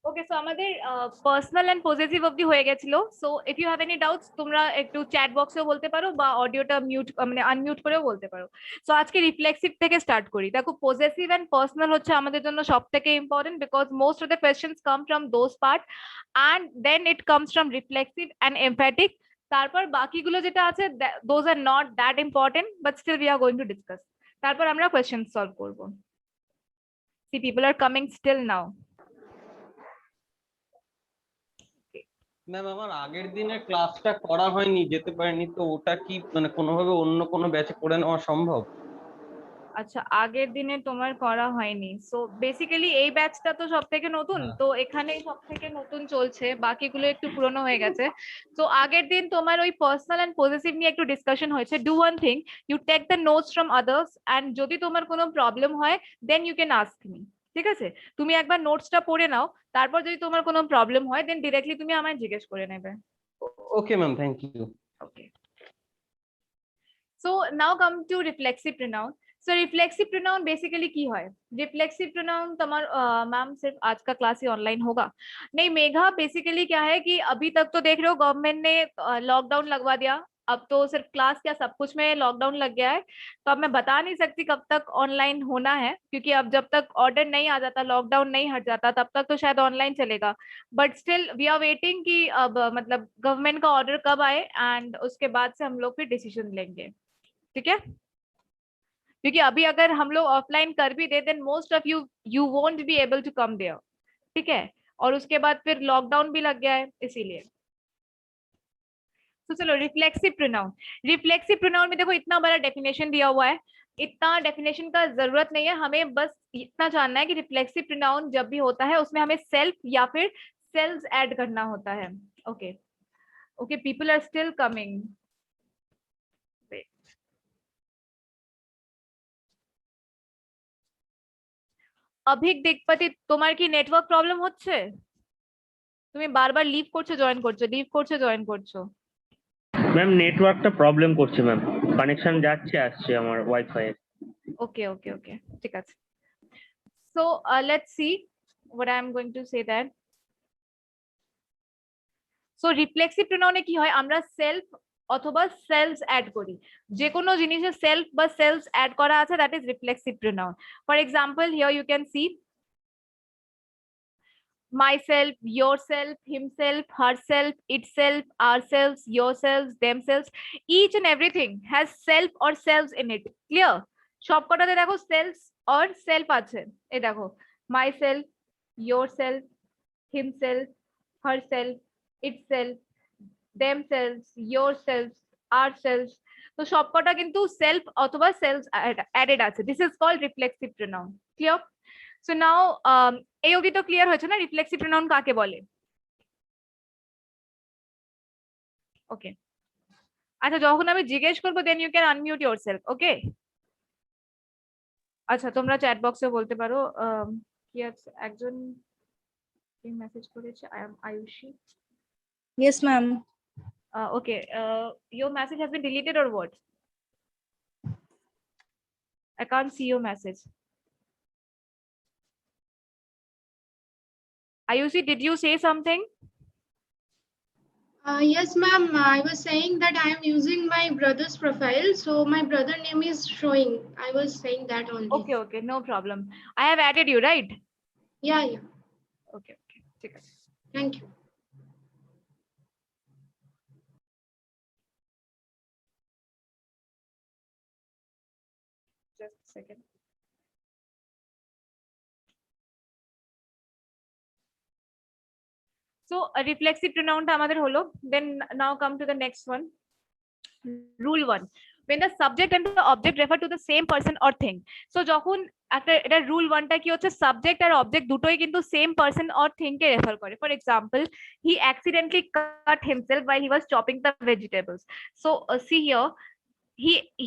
ওকে, so আমাদের personal and possessive অবধি হয়ে গেছিল। So if you have any doubts তোমরা একটু চ্যাট বক্সেও বলতে পারো বা অডিওটা মিউট মানে আনমিউট করেও বলতে পারো। সো আজকে রিফ্লেক্সিভ থেকে স্টার্ট করি। দেখো, পজেসিভ এন্ড পার্সোনাল হচ্ছে আমাদের জন্য সব থেকে important, because most of the questions come from those part and then it comes from reflexive and emphatic. তারপর বাকিগুলো যেটা আছে those are not that important, but still we are going to discuss. তারপর আমরা কোয়েশ্চেন সলভ করবো। See people are coming still now. Ma'am আমার আগের দিনের ক্লাসটা করা হয়নি, যেতে পারিনি, তো ওটা কি মানে কোনোভাবে অন্য কোনো ব্যাচে করে নেওয়া সম্ভব? আচ্ছা, আগের দিনে তোমার করা হয়নি। সো বেসিক্যালি এই ব্যাচটা তো সব থেকে নতুন, তো এখানেই সব থেকে নতুন চলছে, বাকিগুলো একটু পুরনো হয়ে গেছে। তো আগের দিন তোমার ওই পার্সোনাল এন্ড পজেসিভ নিয়ে একটু ডিসকাশন হয়েছে। Do one thing, you take the notes from others and যদি তোমার কোনো প্রবলেম হয় then you can ask me. ঠিক আছে, তুমি একবার নোটসটা পড়ে নাও, তারপর যদি তোমার কোনো প্রবলেম হয় দেন ডিরেক্টলি তুমি আমায় জিজ্ঞেস করে নেবে। Okay ma'am, thank you. Okay, so now come to reflexive pronoun. So reflexive pronoun basically की है? Reflexive pronoun तुम्हार मैम सिर्फ आज का क्लास ही ऑनलाइन होगा नहीं। मेघा बेसिकली क्या है कि अभी तक तो देख रहे हो गवर्नमेंट ने लॉकडाउन लगवा दिया, अब तो सिर्फ क्लास क्या सब कुछ में लॉकडाउन लग गया है। तो अब मैं बता नहीं सकती कब तक ऑनलाइन होना है, क्योंकि अब जब तक ऑर्डर नहीं आ जाता, लॉकडाउन नहीं हट जाता, तब तक तो शायद ऑनलाइन चलेगा। But still we are waiting कि अब मतलब गवर्नमेंट का ऑर्डर कब आए एंड उसके बाद से हम लोग फिर डिसीजन लेंगे। ठीक है, क्योंकि अभी अगर हम लोग ऑफलाइन कर भी दे then most of you you won't be able to come there. ठीक है, और उसके बाद फिर लॉकडाउन भी लग गया है इसीलिए। तो चलो रिफ्लेक्सिव प्रोनाउन। रिफ्लेक्सिव प्रोनाउन में देखो इतना बड़ा डेफिनेशन दिया हुआ है, इतना डेफिनेशन का जरूरत नहीं है, हमें बस इतना जानना है कि रिफ्लेक्सिव प्रोनाउन जब भी होता है उसमें हमें सेल्फ या फिर सेल्स ऐड करना होता है। Okay okay, people are still coming. Abhik দেখপাতি, তোমার কি নেটওয়ার্ক প্রবলেম হচ্ছে? তুমি বারবার লিভ করছো জয়েন করছো, লিভ করছো জয়েন করছো। ম্যাম নেটওয়ার্কটা প্রবলেম করছে ম্যাম, কানেকশন যাচ্ছে আসছে আমার ওয়াইফাই এর। ওকে ওকে ওকে, ঠিক আছে। So let's see what I am going to say that. So reflexive প্রোনাউনে কি হয়, আমরা সেলফ অথবা সেলস অ্যাড করি। যে কোনো জিনিসে সেলফ বা সেলস অ্যাড করা আছে, that is reflexive pronoun. For example here you can see myself, yourself, himself, herself, itself, ourselves, yourselves, themselves. Each and everything has self or selves in it. Clear? সবকটাতে দেখো sales or self আছে। এই দেখো myself, yourself, himself, herself, itself, themselves, yourselves, ourselves. তো সবকটা কিন্তু self অথবা selves added আছে। This is called reflexive pronoun. Clear? So now এই অবধি তো ক্লিয়ার হয়েছে না রিফ্লেক্সিভ প্রোনাউন কাকে বলে? ওকে, আচ্ছা যখন আমি জিজ্ঞেস করবো then you can unmute yourself. Okay, আচ্ছা তোমরা চ্যাট বক্সে বলতে পারো। কি আছে, একজন কি মেসেজ করেছে, I am Ayushi. Yes, ma'am. Okay, your message has been deleted or what? I can't see your message. Ayushi, did you say something? Yes, ma'am. I was saying that I am using my brother's profile, so my brother name is showing. I was saying that only. Okay, okay, no problem. I have added you, right? Yeah, yeah. Okay, okay, ঠিক আছে। Thank you. Just a second. So a reflexive pronoun টা আমাদের হলো। Then now come to the next one. Rule 1. When the subject and the object refer to the same person or thing. So যখন একটা এটা rule 1 টা কি হচ্ছে, subject আর object দুটোই কিন্তু সেম পারসন অর থিং কে রেফার করে। For example, he accidentally cut himself while he was chopping the vegetables. So see here,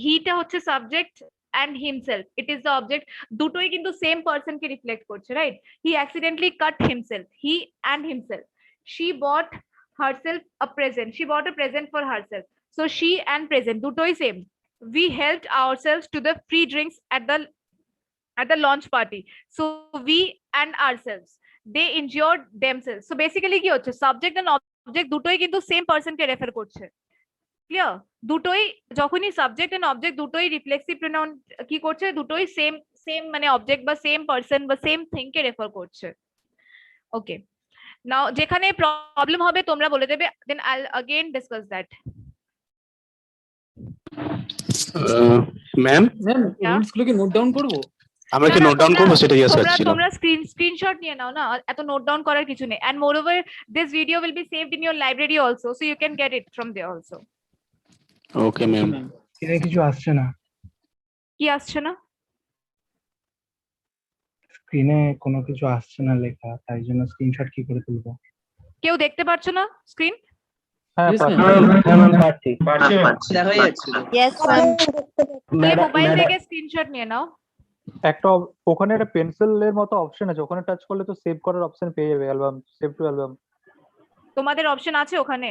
he টা হচ্ছে subject and himself, it is the object. দুটোই কিন্তু সেম পারসন কে reflect করছে, right? he accidentally cut himself, he and himself. She bought herself a present, she bought a present for herself. So she and present dutoi same. We helped ourselves to the free drinks at the launch party. So we and ourselves. they injured themselves. So basically কি হচ্ছে, subject and object দুটোই কিন্তু same পারসনকে refer করছে। Clear? দুটোই যখনই subject and object দুটোই reflexive pronoun কি করছে, দুটোই সেম সেম মানে অবজেক্ট বা সেম পারসন বা সেম থিং কে রেফার করছে। ওকে, নাও যেখানে প্রবলেম হবে তোমরা বলে দেবে, then I will again discuss that. Ma'am ma'am Yeah. Rules গুলো কি নোট ডাউন করবো? আমরা কি নোট ডাউন করবো সেটা জিজ্ঞাসা তোমরা করছিলাম। তোমরা স্ক্রিনশট নিয়ে নাও না, এত নোট ডাউন করার কিছু নেই। And moreover this video will be saved in your library also, so you can get it from there also. Okay ma'am. স্ক্রিনে কিছু আসছে না, কি আসছে না? স্ক্রিনে কোনো কিছু আসছে না লেখা, তাই জন্য স্ক্রিনশট কি করে তুলবো? কেউ দেখতে পারছো না স্ক্রিন? হ্যাঁ হ্যাঁ ম্যাম পাচ্ছি। দেখা যাচ্ছিল। Yes, ma'am. মোবাইল থেকে স্ক্রিনশট নিয়ে নাও। একটা ওখানে একটা পেন্সিলের মতো অপশন আছে, ওখানে টাচ করলে তো সেভ করার অপশন পেয়ে যাবে, অ্যালবাম, সেভ টু অ্যালবাম। তোমাদের অপশন আছে ওখানে?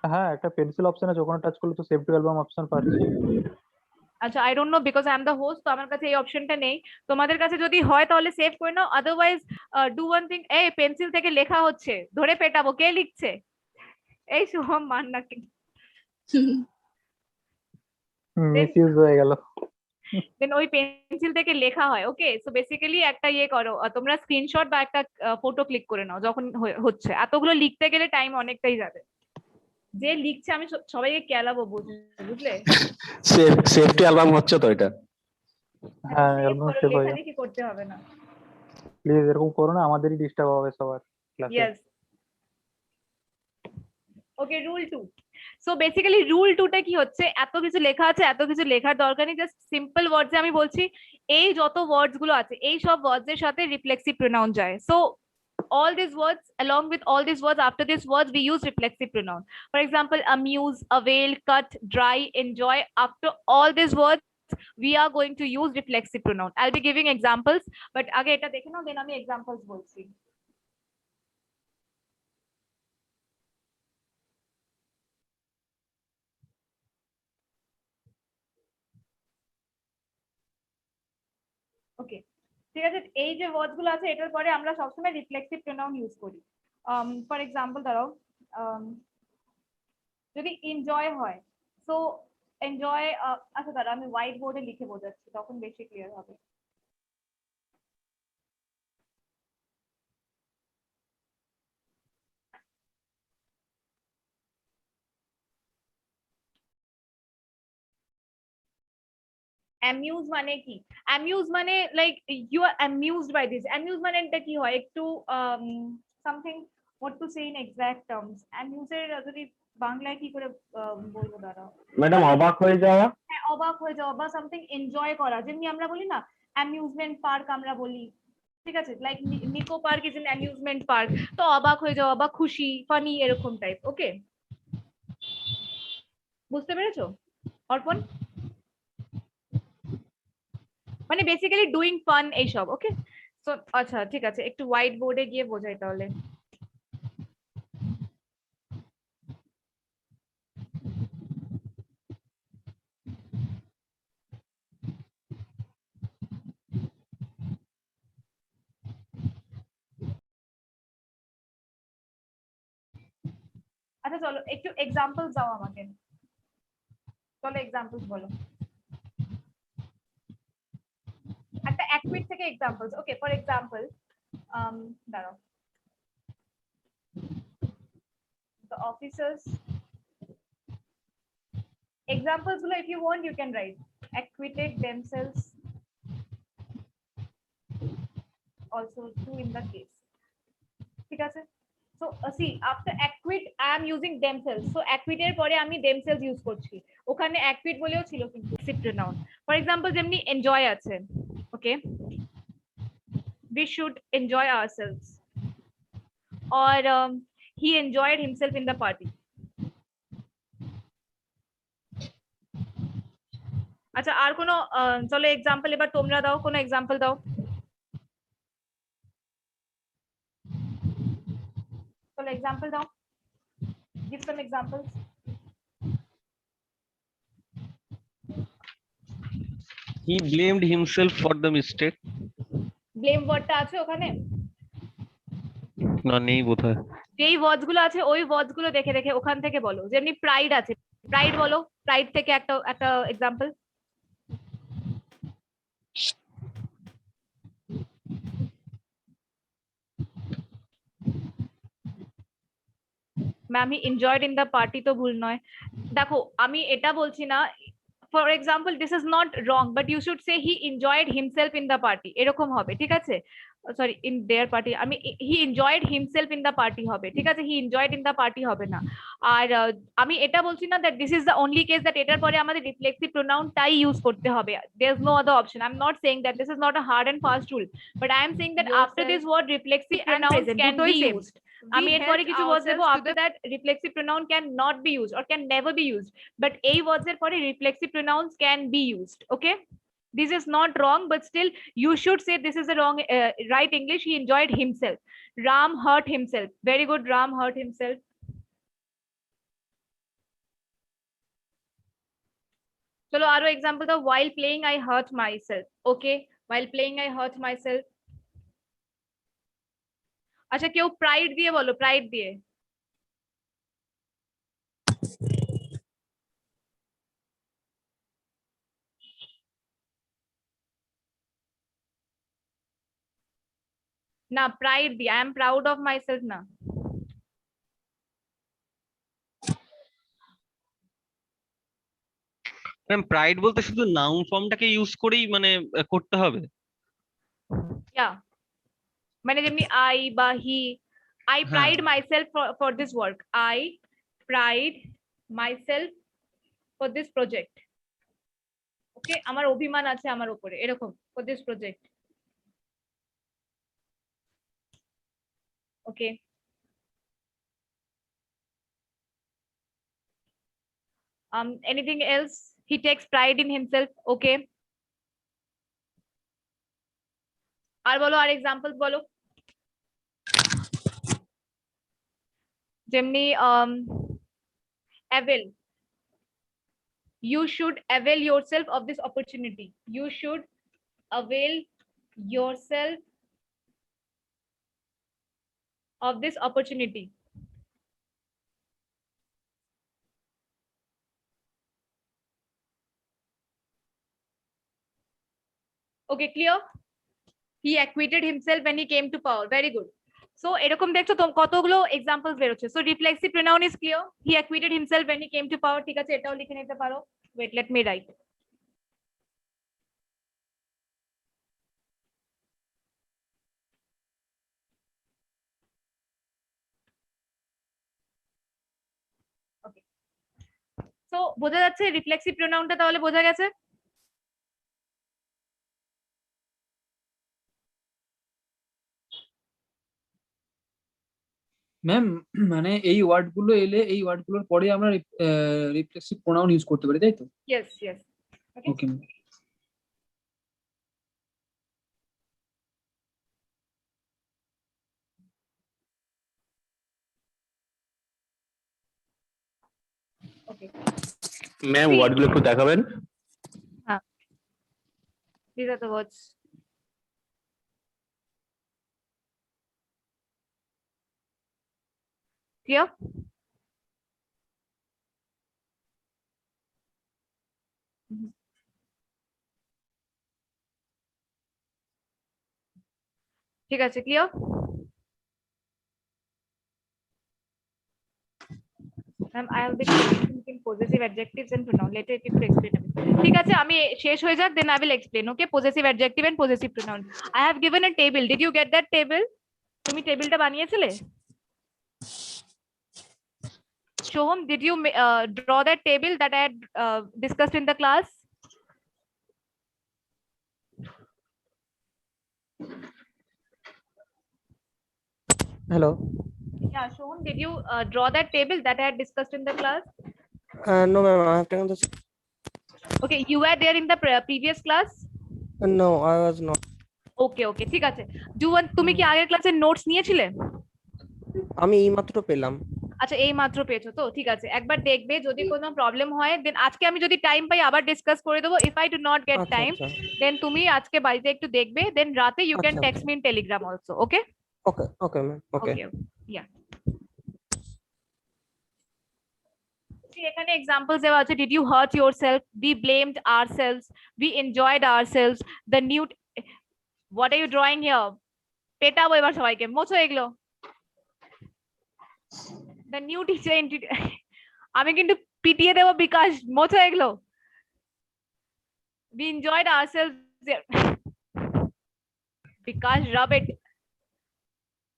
হ্যাঁ একটা পেন্সিল অপশন আছে, ওখানে টাচ করলে তো সেভ টু অ্যালবাম অপশন পাচ্ছি। আচ্ছা, I don't know because I am the host, তো আমার কাছে এই অপশনটা নেই। তোমাদের কাছে যদি হয় তাহলে সেভ করে নাও, আদারওয়াইজ ডু ওয়ান থিং। এই পেন্সিল থেকে লেখা হচ্ছে, ধরে পেটাবো। কে লিখছে? এই শুভম মান নাকি? মিসইউজ হয়ে গেল। দেন ওই পেন্সিল থেকে লেখা হয়। ওকে, সো বেসিক্যালি একটা ইয়ে করো, তোমরা স্ক্রিনশট বা একটা ফটো ক্লিক করে নাও যখন হচ্ছে। এতগুলো লিখতে গেলে টাইম অনেকটাই যাবে। যে লিখছে আমি সবাইকে কেলাবো, বুঝলে? সেভ টু অ্যালবাম হচ্ছে তো এটা। হ্যাঁ অ্যালবাম সেভ হয়ে যাবে। লেখালেখি করতে হবে না, প্লিজ এরকম করো না, আমাদেরই ডিস্টার্ব হবে সবার ক্লাসে। ইয়েস। ওকে, রুল 2। সো বেসিক্যালি রুল 2টা কি হচ্ছে, এত কিছু লেখা আছে, এত কিছু লেখার দরকার নেই। জাস্ট সিম্পল ওয়ার্ডসে আমি বলছি, এই যত ওয়ার্ডস গুলো আছে এই সব ওয়ার্ডস এর সাথে রিফ্লেক্সিভ প্রোনাউন যায়। So all these words, along with all these words, after these words we use reflexive pronoun. For example, amuse, avail, cut, dry, enjoy. After all these words we are going to use reflexive pronoun. I'll be giving examples, but আগে এটা দেখে নাও, দেন আমি examples বলছি। ওকে, ঠিক আছে। এই যে ওয়ার্ডস গুলো আছে এটার পরে আমরা সবসময় রিফ্লেক্সিভ প্রোনাউন ইউজ করি। ফর এক্সাম্পল ধরো, যদি এনজয় হয়, সো এনজয়, আচ্ছা দাঁড়া আমি হোয়াইট বোর্ডে লিখে বোঝাচ্ছি, তখন বেশি ক্লিয়ার হবে। অ্যামিউজ মানে কি? অ্যামিউজ মানে like you are amused by this. Amuse মানে এটা কি হয়, একটু something, what to say in exact terms. অ্যামিউজের যদি বাংলায় কি করে বলবো দাঁড়াও। ম্যাডাম অবাক হয়ে যাওয়া। হ্যাঁ, অবাক হয়ে যাওয়া বা সামথিং এনজয় করা, যেমনি আমরা বলি না অ্যামিউজমেন্ট পার্ক আমরা বলি, ঠিক আছে? Like Nicco park is an amusement park. তো অবাক হয়ে যাওয়া বা খুশি, ফানি, এরকম টাইপ। ওকে, বুঝতে পেরেছো অর্পণ? মানে বেসিক্যালি ডুইং ফান এইসব। ওকে, সো আচ্ছা ঠিক আছে, একটু হোয়াইট বোর্ডে গিয়ে বোঝাই তাহলে। আচ্ছা চলো একটু এক্সাম্পলস দাও আমাকে, চলো এক্সাম্পলস বলো একটা অ্যাকুইট থেকে এক্সাম্পলস। ওকে, ফর এক্সাম্পল দাঁড়াও, the officers examples গুলো if you want you can write acquitted themselves, also true in the case, ঠিক আছে? So see, after acquit I am using themselves, so acquit এর পরে আমি themselves use করছি। ওখানে acquit বলেও ছিল কিন্তু reflexive pronoun। ফর এক্সাম্পল যেমনি enjoy আছে, ওকে, we should enjoy ourselves, or he enjoyed himself in the party। আচ্ছা আর কোনো চলো এক্সাম্পল এবার তোমরা দাও, কোনো এক্সাম্পল দাও। চলো এক্সাম্পল দাও, give some examples। He blamed himself for the mistake. Blame ওয়ার্ডটা আছে ওখানে? না নেই বোধহয়। যেই ওয়ার্ডস গুলো আছে ওই ওয়ার্ডস গুলো দেখে দেখে ওখান থেকে বলো। যেমনি প্রাইড আছে, প্রাইড বলো, প্রাইড থেকে একটা একটা example. Ma'am he enjoyed in the party তো ভুল নয়। দেখো আমি এটা বলছি না, for example this is not wrong but you should say he enjoyed himself in the party, এরকম হবে, ঠিক আছে? সরি ইন দেয়ার পার্টি, আমি he enjoyed himself in the party হবে, ঠিক আছে? He enjoyed in the party হবে না। আর আমি এটা বলছি না that this is the only case that এটার পরে আমাদের রিফ্লেক্সিভ প্রোনাউনটাই ইউজ করতে হবে। There is no other option. I am not saying that this is not a hard and fast rule, but I am saying that after this word reflexive pronouns can be used. আমি এরপরে কিছু words দেবো, after that reflexive pronoun can not be used or can never be used, but এই words এর পরে reflexive pronouns can be used. Okay, this is not wrong, but still you should say this is a wrong right English. He enjoyed himself. Ram hurt himself. Very good, Ram hurt himself. Chalo aro example tho, while playing I hurt myself. Okay, while playing I hurt myself. আচ্ছা কেউ pride দিয়ে বলো, pride দিয়ে। না pride দিয়ে, I am proud of myself না। Ma'am pride বলতে শুধু নাউন ফর্মটাকে ইউজ করেই মানে করতে হবে? ইয়া মানে যেমনি আই বা he, I pride myself for this work, I pride myself for this project. Okay, আমার অভিমান আছে আমার উপরে, এরকম, for this project. Okay, anything else? He takes pride in himself. Okay, আর বলো, আর এক্সাম্পল বলো। যেমনি avail, you should avail yourself of this opportunity. You should avail yourself of this opportunity. Okay, clear? He acquitted himself when he came to power. Very good. So এরকম দেখছো তো কতগুলো examples বের হচ্ছে। So reflexive pronoun is clear. He acquitted himself when he came to power, ঠিক আছে? এটাও লিখে নিতে পারো। Wait, let me write. Okay, so বোঝা যাচ্ছে রিফ্লেক্সিভ প্রোনাউনটা, তাহলে বোঝা গেছে? ম্যাম মানে এই ওয়ার্ড গুলো এলে এই ওয়ার্ড গুলোর পরে আমরা রিফ্লেক্সিভ প্রোনাউন ইউজ করতে পারি, তাই তো? Yes yes. Okay ma'am. Okay ma'am ওয়ার্ডগুলো একটু দেখাবেন। হ্যাঁ, these are the words. Clear? ঠিক আছে, clear? Ma'am, I have been using possessive adjectives and pronoun. Later, if you could explain a bit. ঠিক আছে, আমি শেষ হয়ে যাক, then I will explain. Okay, possessive adjective and possessive pronoun. I have given a table. Did you get that table? তুমি টেবিলটা বানিয়েছিলে? Shoham, did you draw that table that I had discussed in the class? Hello. Yeah, Shoham, did you draw that table that I had discussed in the class? No, ma'am. I have taken this. Okay, you were there in the previous class? No, I was not. Okay, okay, ঠিক আছে। তুমি কি আগের ক্লাসের notes নিয়েছিলে? আমি এইমাত্র পেলাম। আচ্ছা, এই মাত্র পেয়েছো তো? ঠিক আছে, একবার দেখবে, যদি কোনো প্রবলেম হয় দেন আজকে আমি যদি টাইম পাই আবার ডিসকাস করে দেবো। If I do not get time then তুমি আজকে বাড়িতে একটু দেখবে, দেন রাতে you can text me in Telegram also. Okay? Okay, okay, ma'am. Okay. Okay, yeah. See, এখানে examples দেওয়া আছে, did you hurt yourself, we blamed ourselves, we enjoyed ourselves, the new, what are you drawing here? পেটাবো এবার সবাইকে, মোছো এগুলো। The new teacher আমি কিন্তু পিটিয়ে দেবো বিকাশ, মোছো এগুলো। We enjoyed ourselves. Because rub it.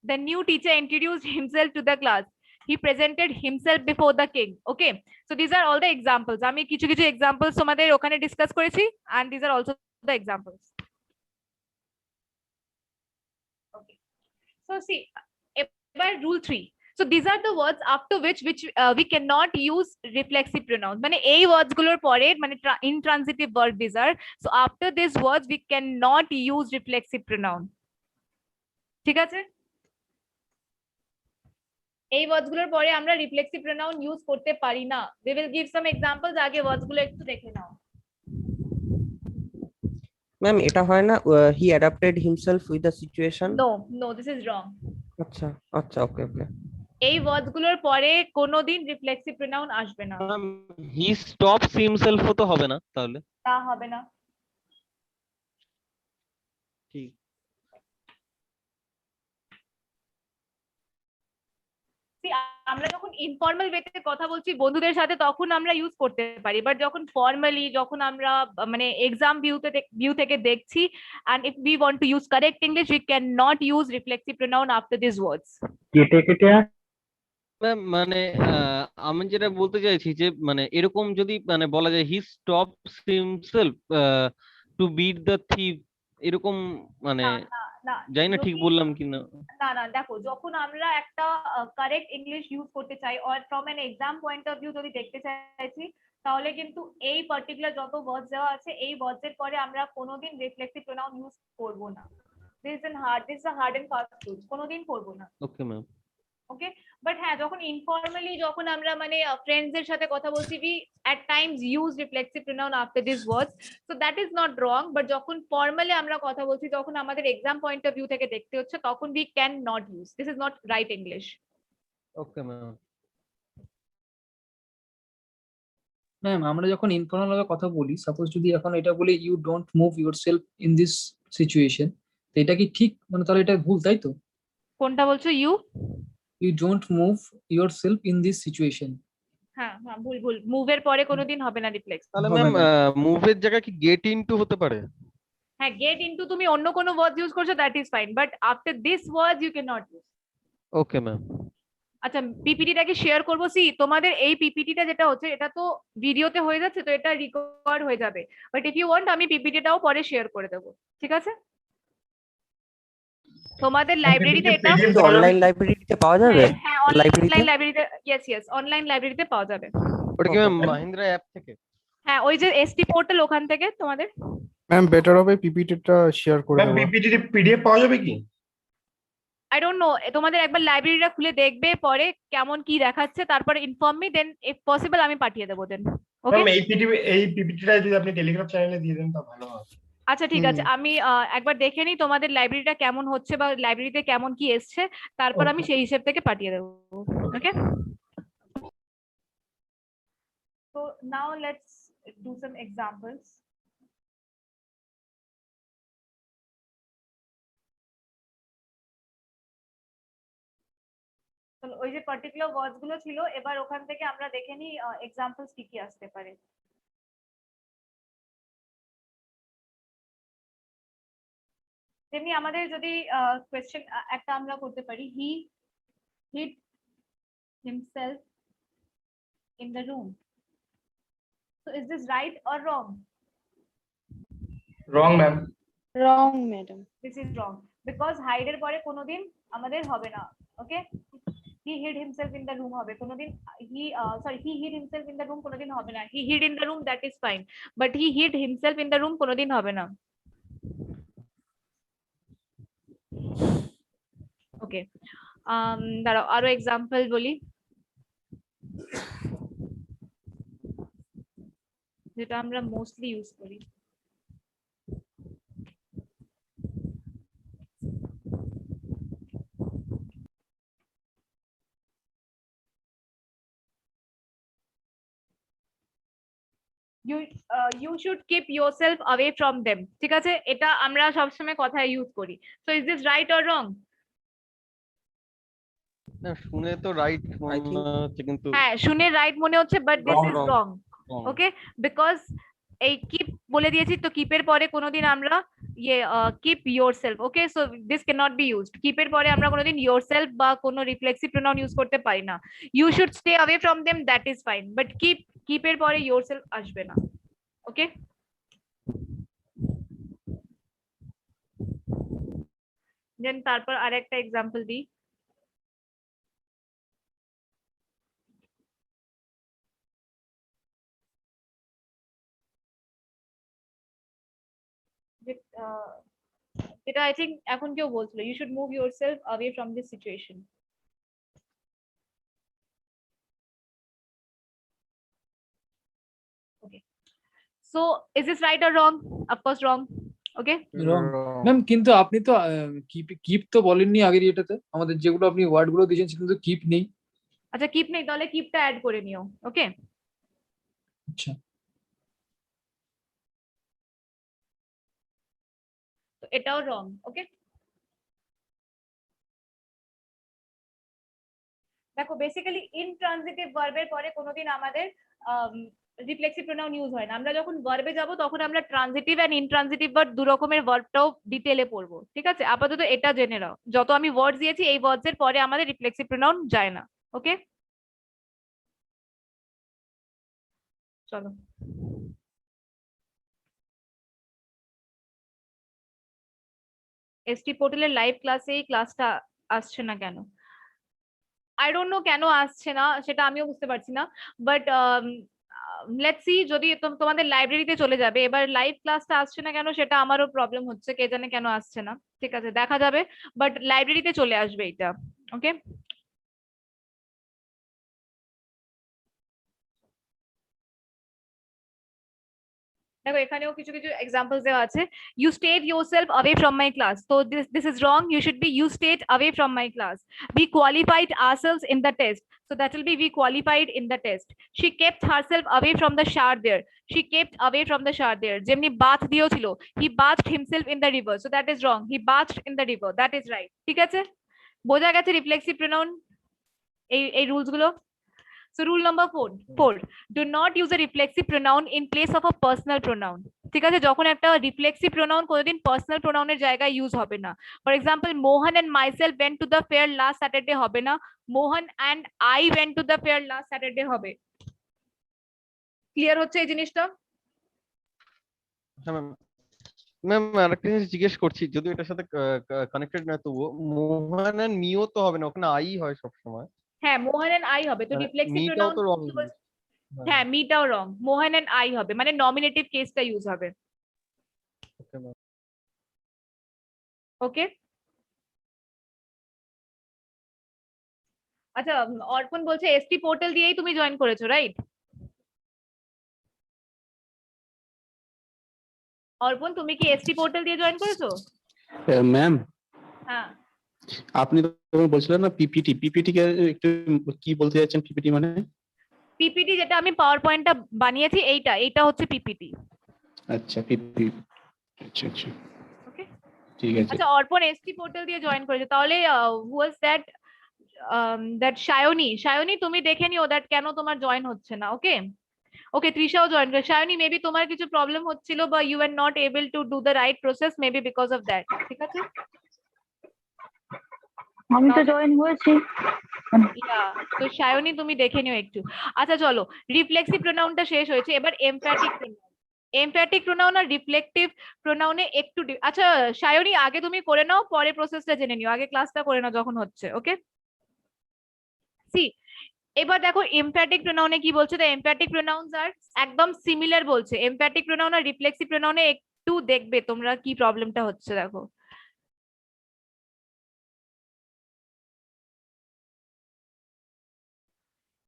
The new teacher introduced himself to the class. He presented himself before the king. Okay, so these are all the examples. আমি কিছু কিছু examples তোমাদের ওখানে discuss করেছি, and these are also the examples. Okay, so see, এবার rule 3. So these are the words after which we cannot use reflexive pronouns. মানে এই words গুলোর পরে মানে intransitive verb these are. So after these words we cannot use reflexive pronoun. ঠিক আছে? এই ওয়ার্ডস গুলোর পরে আমরা রিফ্লেক্সিভ প্রোনাউন ইউজ করতে পারি না। we will give some examples, আগে ওয়ার্ডস গুলো একটু দেখে নাও। ম্যাম এটা হয় না, he adapted himself with the situation? No, this is wrong. আচ্ছা আচ্ছা, ওকে ওকে। এই ওয়ার্ডস গুলোর পরে কোনোদিন রিফ্লেক্সিভ প্রোনাউন আসবে না। হি স্টপস হিমসেলফ তো হবে না তাহলে? তা হবে না। ঠিক। আমরা যখন ইনফর্মাল ওয়েতে কথা বলছি বন্ধুদের সাথে তখন আমরা ইউজ করতে পারি, বাট যখন ফর্মালি, যখন আমরা মানে এক্সাম ভিউ থেকে দেখছি, and if we want to use correct English we cannot use reflexive pronoun after these words. কেটে কেটে ম্যাম মানে আমি যেটা বলতে চাইছি যে মানে এরকম যদি মানে বলা যায় he stops himself to beat the thief, এরকম মানে জানি না ঠিক বললাম কিনা। না দেখো, যখন আমরা একটা কারেক্ট ইংলিশ ইউজ করতে চাই or from N exam point of view যদি দেখতে চাইছি, তাহলে কিন্তু এই পার্টিকুলার যত ওয়ার্ডস দেওয়া আছে এই ওয়ার্ডস এর পরে আমরা কোনোদিন রিফ্লেক্সিভ প্রোনাউন ইউজ করব না। This is a hard and fast rule, কোনোদিন করব না। ওকে ম্যাম। ওকে, বাট হ্যাঁ যখন ইনফর্মালি যখন আমরা মানে ফ্রেন্ডস এর সাথে কথা বলছি we at times use reflexive pronoun after these words, so that is not wrong, but যখন ফর্মালি আমরা কথা বলছি যখন আমাদের এক্সাম পয়েন্ট অফ ভিউ থেকে দেখতে হচ্ছে তখন we can not use, this is not right English. Okay ma'am. Ma'am আমরা যখন ইনফর্মাল ভাবে কথা বলি, সাপোজ যদি এখন এটা বলি you don't move yourself in this situation, তো এটা কি ঠিক? মানে তাহলে এটা ভুল, তাই তো? কোনটা বলছো? You don't move yourself in this situation. হ্যাঁ ভুল, মুভের পরে কোনোদিন হবে না রিফ্লেক্স। তাহলে ম্যাম মুভের জায়গায় কি গেট ইনটু হতে পারে? হ্যাঁ, গেট ইনটু তুমি অন্য কোনো ওয়ার্ড ইউজ করছো that is fine, but after this word you can not use. Okay ma'am. আচ্ছা, পিপিটিটা কি শেয়ার করবো? সি, তোমাদের এই পিপিটিটা যেটা হচ্ছে এটা তো ভিডিওতে হয়ে যাচ্ছে, তো এটা রেকর্ড হয়ে যাবে, বাট ইফ ইউ ওয়ান্ট আমি পিপিটিটাও পরে শেয়ার করে দেবো, ঠিক আছে? তোমাদের লাইব্রেরিতে এটা অনলাইন লাইব্রেরিতে পাওয়া যাবে? হ্যাঁ, অনলাইন লাইব্রেরিতে, ইয়েস অনলাইন লাইব্রেরিতে পাওয়া যাবে। ওটা কি ম্যাম মাহিন্দ্রা অ্যাপ থেকে? হ্যাঁ, ওই যে এসটি পোর্টাল ওখান থেকে তোমাদের। ম্যাম বেটার হবে পিপিটিটা শেয়ার করে ম্যাম দেবো। পিপিটি পিডিএফ পাওয়া যাবে কি? আই ডোন্ট নো, তোমাদের একবার লাইব্রেরিটা খুলে দেখবে পরে কেমন কি দেখাচ্ছে, তারপরে inform me, then if possible আমি পাঠিয়ে দেবো দেন। ওকে ম্যাম এই পিপিটিটা যদি আপনি টেলিগ্রাম চ্যানেলে দিয়ে দেন তো ভালো হয়। আচ্ছা ঠিক আছে, আমি একবার দেখে নিই তোমাদের লাইব্রেরিটা কেমন হচ্ছে বা লাইব্রেরিতে কেমন কি এসছে, তারপর আমি সেই হিসেব থেকে পাঠিয়ে দেবো। ওকে, so now let's do some examples. চলো, ওই যে পার্টিকুলার ওয়ার্ডস গুলো ছিল, এবার ওখান থেকে আমরা দেখে নিই এক্সাম্পলস কি কি আসতে পারে। তেমনি আমাদের যদি কোয়েশ্চেন একটা আমরা করতে পারি, হি hid himself in the room. So is this right or wrong? Wrong ma'am. Wrong, madam. This is wrong because hide এর পরে কোনোদিন আমাদের হবে না। ওকে, he hid himself in the room হবে কোনোদিন, he hid himself in the room কোনোদিন হবে না। he hid in the room, that is fine, but he hid himself in the room কোনোদিন হবে না। ওকে, দাঁড়াও আরো এক্সাম্পল বলি যেটা আমরা মোস্টলি ইউজ করি। you should keep yourself away from them, ঠিক আছে? এটা আমরা সবসময় কথায় ইউজ করি। So is this right or wrong? না, শুনে তো রাইট I think- হচ্ছে, কিন্তু হ্যাঁ, শুনে রাইট মনে হচ্ছে, but this Wrong, is wrong. Wrong. wrong. Okay, because এই কিপ বলে দিয়েছি, তো কিপের পরে কোনোদিন আমরা ইয়ে keep yourself, okay, so this can not be used. কিপের পরে আমরা কোনোদিন ইয়োরসেলফ বা কোনো রিফ্লেক্সিভ প্রোনাউন ইউজ করতে পারি না। You should stay away from them, that is fine, but কিপের পরে ইয়োরসেলফ আসবে না। ওকে, দেন তারপর আরেকটা এক্সাম্পল দিই। যেটা আই থিঙ্ক এখন কেউ বলছিল, you should move yourself away from this situation. Okay, so is this right or wrong? Of course wrong. Okay, wrong. Wrong. Ma'am কিন্তু আপনি তো কিপ তো বলেননি আগের এটাতে, আমাদের যেগুলো আপনি ওয়ার্ড গুলো দিয়েছেন সেগুলো তো কিপ নেই। আচ্ছা কিপ নেই, তাহলে কিপটা অ্যাড করে নিও। ওকে, আচ্ছা, তো এটাও রং। ওকে, দেখো বেসিক্যালি ইনট্রানজিটিভ ভার্বের পরে কোনোদিন আমাদের রিফ্লেক্সিভ প্রোনাউন ইউজ হয় না। আমরা যখন ভার্বে যাব তখন আমরা ট্রানজিটিভ এন্ড ইনট্রানজিটিভ ভার্ব দু রকমের ভার্বটাও ডিটেইলে পড়বো, ঠিক আছে? আপাতত এটা জেনে নাও, যত আমি ওয়ার্ডস দিয়েছি এই ওয়ার্ডস এর পরে আমাদের রিফ্লেক্সিভ প্রোনাউন যায় না। ওকে, চলো। এসটি পোর্টালের লাইভ ক্লাসে এই ক্লাসটা আসছে না কেন? আই ডোন্ট নো কেন আসছে না, সেটা আমিও বুঝতে পারছি না, বাট লেটস সি, যদি তোমাদের লাইব্রেরিতে চলে যাবে। এবার লাইভ ক্লাসটা আসছে না কেন সেটা আমারও প্রবলেম হচ্ছে, কে জানে কেন আসছে না। ঠিক আছে, দেখা যাবে, বাট লাইব্রেরিতে চলে আসবে এটা। ওকে, দেখো এখানেও কিছু কিছু এক্সাম্পলস দেওয়া আছে। You stayed yourself away from my class, তো this is wrong. You should be you stayed away from my class. We qualified ourselves in the test, so that will be we qualified in the test. She kept herself away from the shower there. She kept away from the shower there. যেমনি bath দিয়েও ছিল, he bathed himself in the river, so that is wrong. He bathed in the river, that is right. ঠিক আছে, বোঝা গেছে reflexive pronoun এই rules গুলো। So rule number 4, do not use a reflexive pronoun in place of a personal pronoun. ঠিক আছে, যখন একটা রিফ্লেক্সিভ প্রোনাউন কোনোদিন পার্সোনাল প্রোনাউনের জায়গায় ইউজ হবে না। For example, Mohan and myself went to the fair last Saturday হবে না, Mohan and I went to the fair last Saturday হবে। ক্লিয়ার হচ্ছে এই জিনিসটা? হ্যাঁ ম্যাম। ম্যাম আরেকটা জিনিস জিজ্ঞেস করছি, যদি এটার সাথে কানেক্টেড না, তবুও মোহন এন্ড মিও তো হবে না, ওখানে আই হয় সবসময়। হ্যাঁ, মোহন এন্ড আই হবে, তো মানে রিফ্লেক্সিভ মিটাও প্রোনাউন তো রং। হ্যাঁ, মিটাও রং, মোহন এন্ড আই হবে, মানে নমিনেটিভ কেসটা ইউজ হবে। ওকে, আচ্ছা, অর্পণ বলছে এসটি পোর্টাল দিয়েই তুমি জয়েন করেছো, রাইট? অর্পণ, তুমি কি এসটি পোর্টাল দিয়ে জয়েন করেছো? ম্যাম হ্যাঁ, আপনি তো বলছিলেন না পিপিটি কে একটু কি বলতে যাচ্ছেন? পিপিটি মানে? পিপিটি যেটা আমি পাওয়ার পয়েন্টটা বানিয়েছি, এইটা হচ্ছে পিপিটি। আচ্ছা, পিপিটি। আচ্ছা আচ্ছা, ওকে, ঠিক আছে। আচ্ছা, অর্পণ এসটি পোর্টাল দিয়ে জয়েন করেছে, তাহলে হু ওয়াজ দ্যাট সায়নী, তুমি দেখে নিও দ্যাট কেন তোমার জয়েন হচ্ছে না। ওকে, ওকে, তৃষাও জয়েন করে। সায়নী, মেবি তোমার কিছু প্রবলেম হচ্ছিল বা you are not able to do the right process, maybe because of that. ঠিক আছে, আমি তো জয়েন হয়েছি। তো সায়নী তুমি দেখে নিও একটু। আচ্ছা চলো, রিফ্লেক্সিভ প্রোনাউনটা শেষ হয়েছে, এবার এমফ্যাটিক প্রোনাউন। এমফ্যাটিক প্রোনাউন আর রিফ্লেক্টিভ প্রোনাউনে একটু আচ্ছা সায়নী, আগে তুমি করে নাও, পরে প্রসেসটা জেনে নিও, আগে ক্লাসটা করে নাও যখন হচ্ছে। ওকে, সি এবার দেখো এমফ্যাটিক প্রোনাউনে কি বলছে। দ্য এমফ্যাটিক প্রোনাউনস আর একদম সিমিলার বলছে। এমফ্যাটিক প্রোনাউন আর রিফ্লেক্সিভ প্রোনাউনে একটু দেখবে তোমরা কি প্রবলেমটা হচ্ছে। দেখো,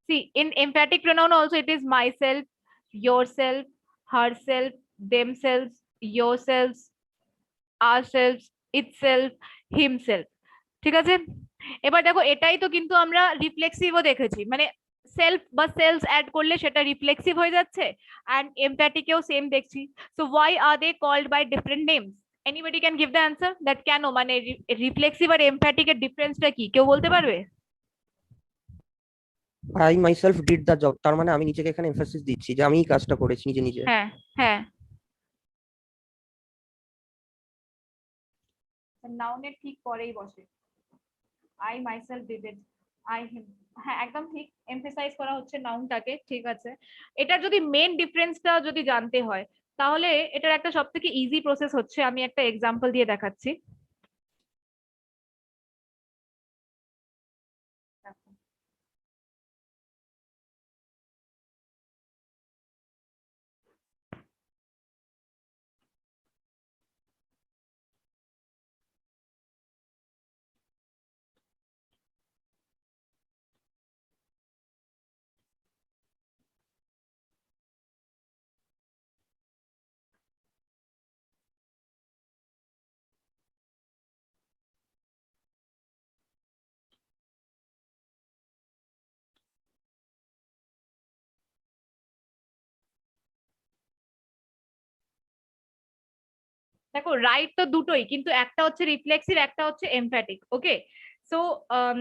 see in emphatic pronoun also it is myself, yourself, herself, themselves, yourselves, ourselves, itself, himself। ঠিক আছে, এবার দেখো এটাই তো কিন্তু আমরা রিফ্লেক্সিভও দেখেছি, মানে সেলফ বা সেলস অ্যাড করলে সেটা রিফ্লেক্সিভ হয়ে যাচ্ছে, অ্যান্ড এমপ্যাটিকেও সেম দেখছি। So why are they called by different names? Anybody can give the answer that কেন, মানে রিফ্লেক্সিভ আর এমপ্যাটিকের ডিফারেন্সটা কি কেউ বলতে পারবে? I myself did the job, তার মানে আমি নিজেকে এখানে এমফাসিস দিচ্ছি যে আমি এই কাজটা করেছি নিজে নিজে। হ্যাঁ হ্যাঁ, নাউনের ঠিক পরেই বসে, I myself did it, I him. হ্যাঁ একদম ঠিক, এমফেসাইজ করা হচ্ছে নাউনটাকে, ঠিক আছে। এটার যদি মেন ডিফারেন্সটা যদি জানতে হয় তাহলে এটার একটা সব থেকে ইজি প্রসেস হচ্ছে, আমি একটা এক্সাম্পল দিয়ে দেখাচ্ছি। দেখো রাইট তো দুটোই, কিন্তু একটা হচ্ছে রিফ্লেক্সিভ, একটা হচ্ছে এমফ্যাটিক। ওকে, সো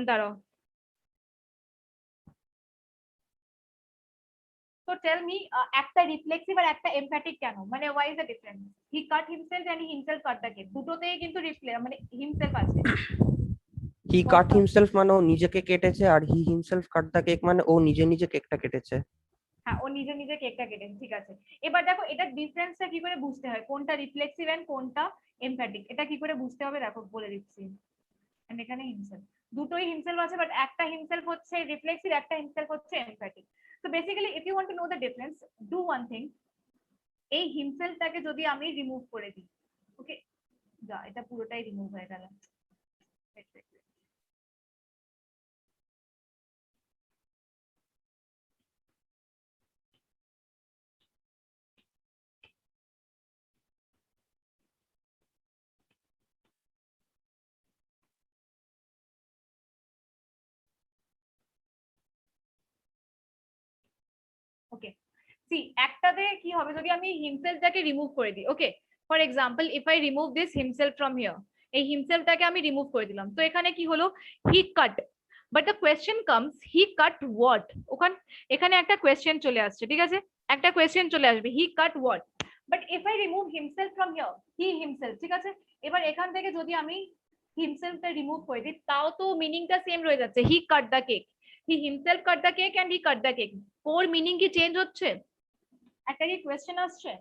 দাঁড়াও, তো টেল মি, একটা রিফ্লেক্সিভ আর একটা এমফ্যাটিক কেন, মানে why is the difference? He cut himself and himself cut the cake, দুটোতেই কিন্তু মানে হিমসেলফ আছে। হি কাট হিমসেলফ মানে ও নিজেকে কেটেছে, আর he himself cut the cake মানে ও নিজে নিজে কেকটা কেটেছে। হ্যাঁ ও নিজে নিজে কেকটা কেটেছে, ঠিক আছে। এবার দেখো এটার ডিফারেন্সটা কি করে বুঝতে হয়, কোনটা রিফ্লেক্সিভ এন্ড কোনটা এমফ্যাটিক, এটা কি করে বুঝতে হবে দেখো বলে দিচ্ছি। এন্ড এখানে হিমসেলফ, দুটোই হিমসেলফ আছে, বাট একটা হিমসেলফ হচ্ছে রিফ্লেক্সিভ, একটা হিমসেলফ হচ্ছে emphatic. So basically if you want to know the difference, do one thing, এই হিমসেলফটাকে যদি আমি রিমুভ করে দিই, ওকে, যা এটা পুরোটাই রিমুভ হয়ে গেল। ওকে, সি একটাতে কি হবে যদি আমি হিমসেলফটাকে রিমুভ করে দিই। Okay, for example if I remove this himself from here, এই হিমসেলফটাকে আমি রিমুভ করে দিলাম, তো এখানে কি হলো, he cut, but the question comes he cut what, এখানে একটা কোয়েশ্চেন চলে আসছে, ঠিক আছে, একটা কোয়েশ্চেন চলে আসবে, he cut what. But if I remove himself from here, he himself, ঠিক আছে, এবার এখান থেকে যদি আমি হিমসেলফটা রিমুভ করে দিই তাও তো মিনিংটা সেম রয়ে যাচ্ছে, he cut the cake, he himself cut the cake and he cut the cake, core meaning কি চেঞ্জ হচ্ছে? একটা কি কোয়েশ্চেন আসছে?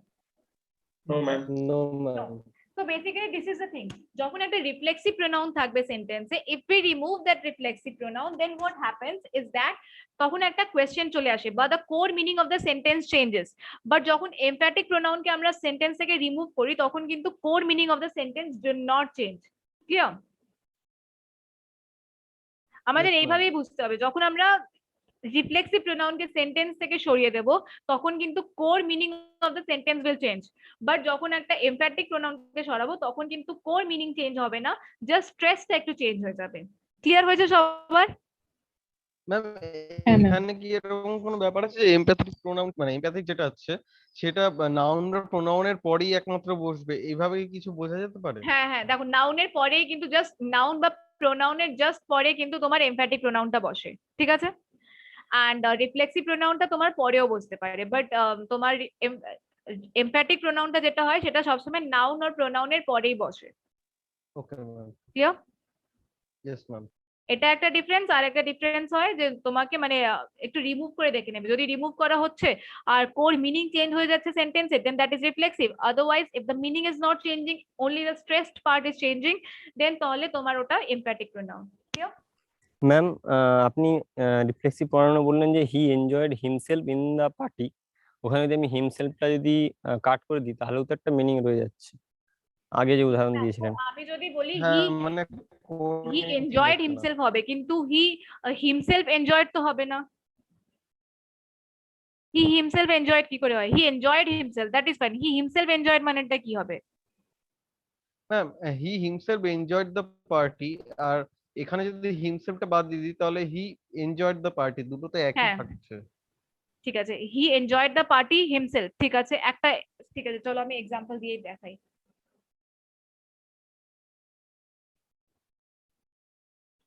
No ma'am. No ma'am. So basically this is the thing, যখন একটা রিফ্লেক্সিভ প্রোনাউন থাকবে সেন্টেন্সে, if we remove that reflexive pronoun then what happens is that তখন একটা কোয়েশ্চেন চলে আসে বা the core meaning of the sentence changes, but যখন emphatic pronoun কে আমরা সেন্টেন্স থেকে রিমুভ করি তখন কিন্তু core meaning of the sentence do not change. Clear? আমাদের এইভাবেই বুঝতে হবে, যখন আমরা রিফ্লেক্সিভ প্রোনাউন কে সেন্টেন্স থেকে সরিয়ে দেব তখন কিন্তু core meaning of the sentence will change, but যখন একটা এমফ্যাটিক প্রোনাউন কে সরাবো তখন কিন্তু কোর মিনিং চেঞ্জ হবে না, জাস্ট স্ট্রেসটা একটু চেঞ্জ হয়ে যাবে। ক্লিয়ার হয়েছে সবার? ম্যাম এখানে কি এরকম কোনো ব্যাপার আছে যে এমপ্যাথিক প্রোনাউন মানে এমপ্যাথিক যেটা আছে সেটা নাউন আর প্রোনাউনের পরেই একমাত্র বসবে, এইভাবে কি কিছু বোঝা যেতে পারে? হ্যাঁ হ্যাঁ, দেখো নাউনের পরেই কিন্তু জাস্ট নাউন বা প্রোনাউনের জাস্ট পরে কিন্তু তোমার এমফ্যাটিক প্রোনাউনটা বসে, ঠিক আছে, অ্যান্ড রিফ্লেক্সিভ প্রোনাউনটা তোমার পরেও বসতে পারে, বাট তোমার এমফ্যাটিক প্রোনাউনটা যেটা হয় সেটা সবসময় নাউন আর প্রোনাউনের পরেই বসে। Okay ma'am. Clear? Yes ma'am. এটা একটা ডিফারেন্স, আর একটা ডিফারেন্স হয় যে তোমাকে মানে একটু রিমুভ করে দেখে নেবে, যদি রিমুভ করা হচ্ছে আর কোর মিনিং চেঞ্জ হয়ে যাচ্ছে সেন্টেন্সে then that is reflexive, otherwise if the meaning is not changing only the stressed part is changing then তাহলে তোমার ওটা এমপ্যাটিক প্রোনাউন। ম্যাম আপনি রিফ্লেক্সিভ পড়ানো বললেন যে he enjoyed himself in the party, ওখানে যদি আমি হিমসেলফটা যদি কাট করে দিই তাহলেও তো একটা মিনিং রয়ে যাচ্ছে, আগে যে উদাহরণ দিয়েছিলেন। আমি যদি বলি হ্যাঁ মানে হি এনজয়েড হিমসেলফ হবে, কিন্তু হি হিমসেলফ এনজয়েড তো হবে না, হি হিমসেলফ এনজয়েড কি করে হয়, he enjoyed himself that is fine, he himself enjoyed মানেটা কি হবে? Ma'am he himself enjoyed the party, আর এখানে যদি হিমসেলফটা বাদ দিয়ে দিই তাহলে হি এনজয়েড দ্য পার্টি, দুটো তো একই হ্যাঁ থাকছে। ঠিক আছে, he enjoyed the party himself, ঠিক আছে একটা, ঠিক আছে চলো আমি এক্সাম্পল দিয়ে দেখাই।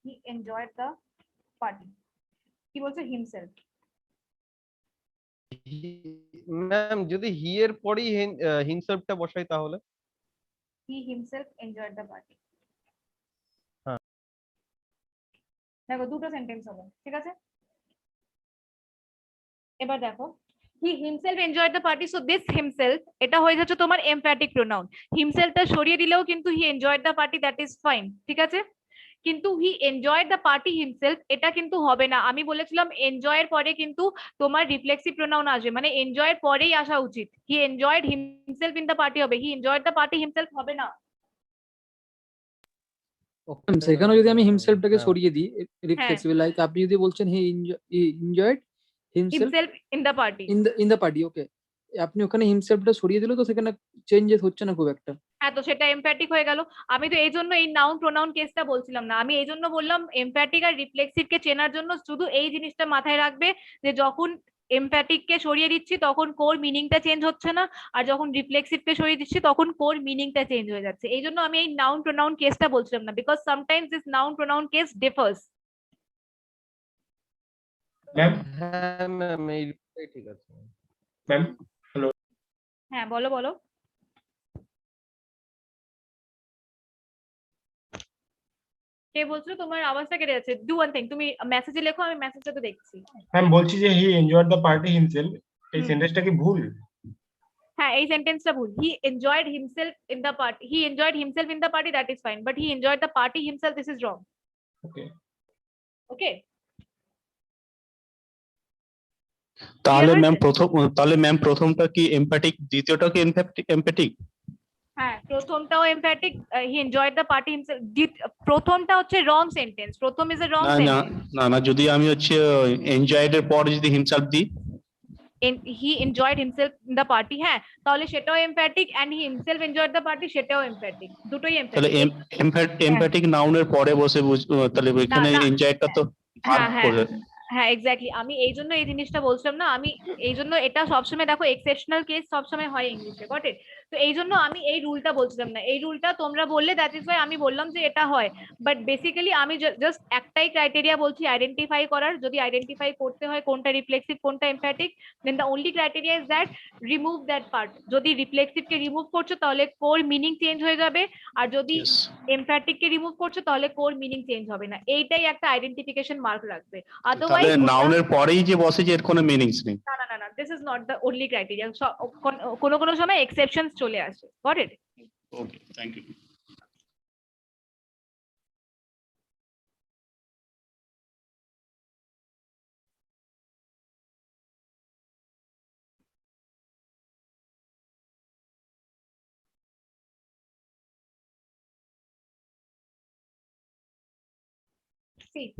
হি এনজয়েড দ্য পার্টি, কি বলছে হিমসেলফ। ম্যাম যদি হি এর পরেই হিমসেলফটা বসাই তাহলে? হি হিমসেলফ এনজয়েড দ্য পার্টি। হ্যাঁ দেখো দুটো সেন্টেন্স হলো, ঠিক আছে। এবার দেখো হি himself enjoyed the party, so this himself এটা হয়ে যাচ্ছে তোমার এমপ্যাথিক প্রোনাউন। হিমসেলফটা সরিয়ে দিলেও কিন্তু he enjoyed the party, that is fine, ঠিক আছে। কিন্তু he enjoyed the party himself এটা কিন্তু হবে না, আমি বলেছিলাম এনজয়ের পরে কিন্তু তোমার রিফ্লেক্সিভ প্রোনাউন আসবে, মানে এনজয়ের পরেই আসা উচিত। He enjoyed himself in the party হবে, he enjoyed the party himself হবে না। সেখানে যদি আমি হিমসেলফটাকে হ্যাঁ। সরিয়ে দিই রিফ্লেক্সিবল, লাইক আপনি যদি বলছেন he enjoyed himself himself in the party, in the party, okay, আপনি ওখানে হিমসেলফটা সরিয়ে দিলে তো সেখানে চেঞ্জেস হচ্ছে না খুব একটা। হ্যাঁ তো সেটা এমপ্যাথিক হয়ে গেল। আমি তো এই জন্য এই নাউন প্রোনাউন কেসটা বলছিলাম না, আমি এই জন্য বললাম এমপ্যাথিক আর রিফ্লেক্সিভ কে চেনার জন্য শুধু এই জিনিসটা মাথায় রাখবে যে যখন এমপ্যাথিক কে সরিয়ে দিচ্ছি তখন কোর মিনিংটা চেঞ্জ হচ্ছে না, আর যখন রিফ্লেক্সিভ কে সরিয়ে দিচ্ছি তখন কোর মিনিংটা চেঞ্জ হয়ে যাচ্ছে। এই জন্য আমি এই নাউন প্রোনাউন কেসটা বলছিলাম না, because sometimes this noun pronoun case differs. Ma'am হ্যাঁ ম্যাম এইটাই ঠিক আছে। ম্যাম হ্যাঁ বলো বলো। কে বলছো? তোমার আওয়াজটা কেটে যাচ্ছে। ডু ওয়ান থিং, তুমি মেসেজে লেখো, আমি মেসেজটা তো দেখছি। ম্যাম বলছি যে he enjoyed the party himself, এই সেন্টেন্সটা কি ভুল? হ্যাঁ এই সেন্টেন্সটা ভুল। He enjoyed himself in the party, he enjoyed himself in the party, that is fine, but he enjoyed the party himself, this is wrong. Okay okay তাহলে ma'am প্রথমটা কি এমপ্যাথিক, দ্বিতীয়টা কি এমপ্যাথিক? হ্যাঁ প্রথমটাও emphatic, he enjoyed the party himself. প্রথমটা হচ্ছে রং sentence, প্রথম ইজ এ রং না না সেন্টেন্স। না যদি আমি হচ্ছে এনজয়েড এর পর যদি হিমসেলফ দিই, he enjoyed himself in the party, হ্যাঁ তাহলে সেটাও emphatic, and he himself enjoyed the party সেটাও এমপ্যাথিক, দুটোই তাহলে এমপ্যাথিক। এমপ্যাথিক নাউনের পরে বসে তাহলে ওইখানে না, এনজয়েডটা তো হ্যাঁ হ্যাঁ করে। হ্যাঁ এক্স্যাক্টলি, আমি এই জন্য এই জিনিসটা বলছিলাম না, আমি এই জন্য এটা সবসময় দেখো এক্সেপশনাল কেস সবসময় হয় ইংলিশে, গট ইট। তো এই জন্য আমি এই রুলটা বলছিলাম না, এই রুলটা তোমরা বললে দ্যাট ইজ ওয়াই আমি বললাম যে এটা হয়। বাট বেসিক্যালি আমি জাস্ট একটাই ক্রাইটেরিয়া বলছি আইডেন্টিফাই করার, যদি আইডেন্টিফাই করতে হয় কোনটা রিফ্লেক্সিভ কোনটা emphatic, then the only criteria is that remove that part. যদি রিফ্লেক্সিভ কে রিমুভ করছো তাহলে কোর মিনিং চেঞ্জ হয়ে যাবে, আর যদি এমপ্যাথিক কে রিমুভ করছো তাহলে কোর মিনিং চেঞ্জ হবে না। এইটাই একটা আইডেন্টিফিকেশন মার্ক রাখবে, আদারওয়াইজ তাহলে নাউনের পরেই যে বসে যে এর কোনো মিনিংস নেই। না না না, this is not the only criteria, কোনো কোনো সময় এক্সেপশনস চলে আসে, got it. Okay, thank you. See,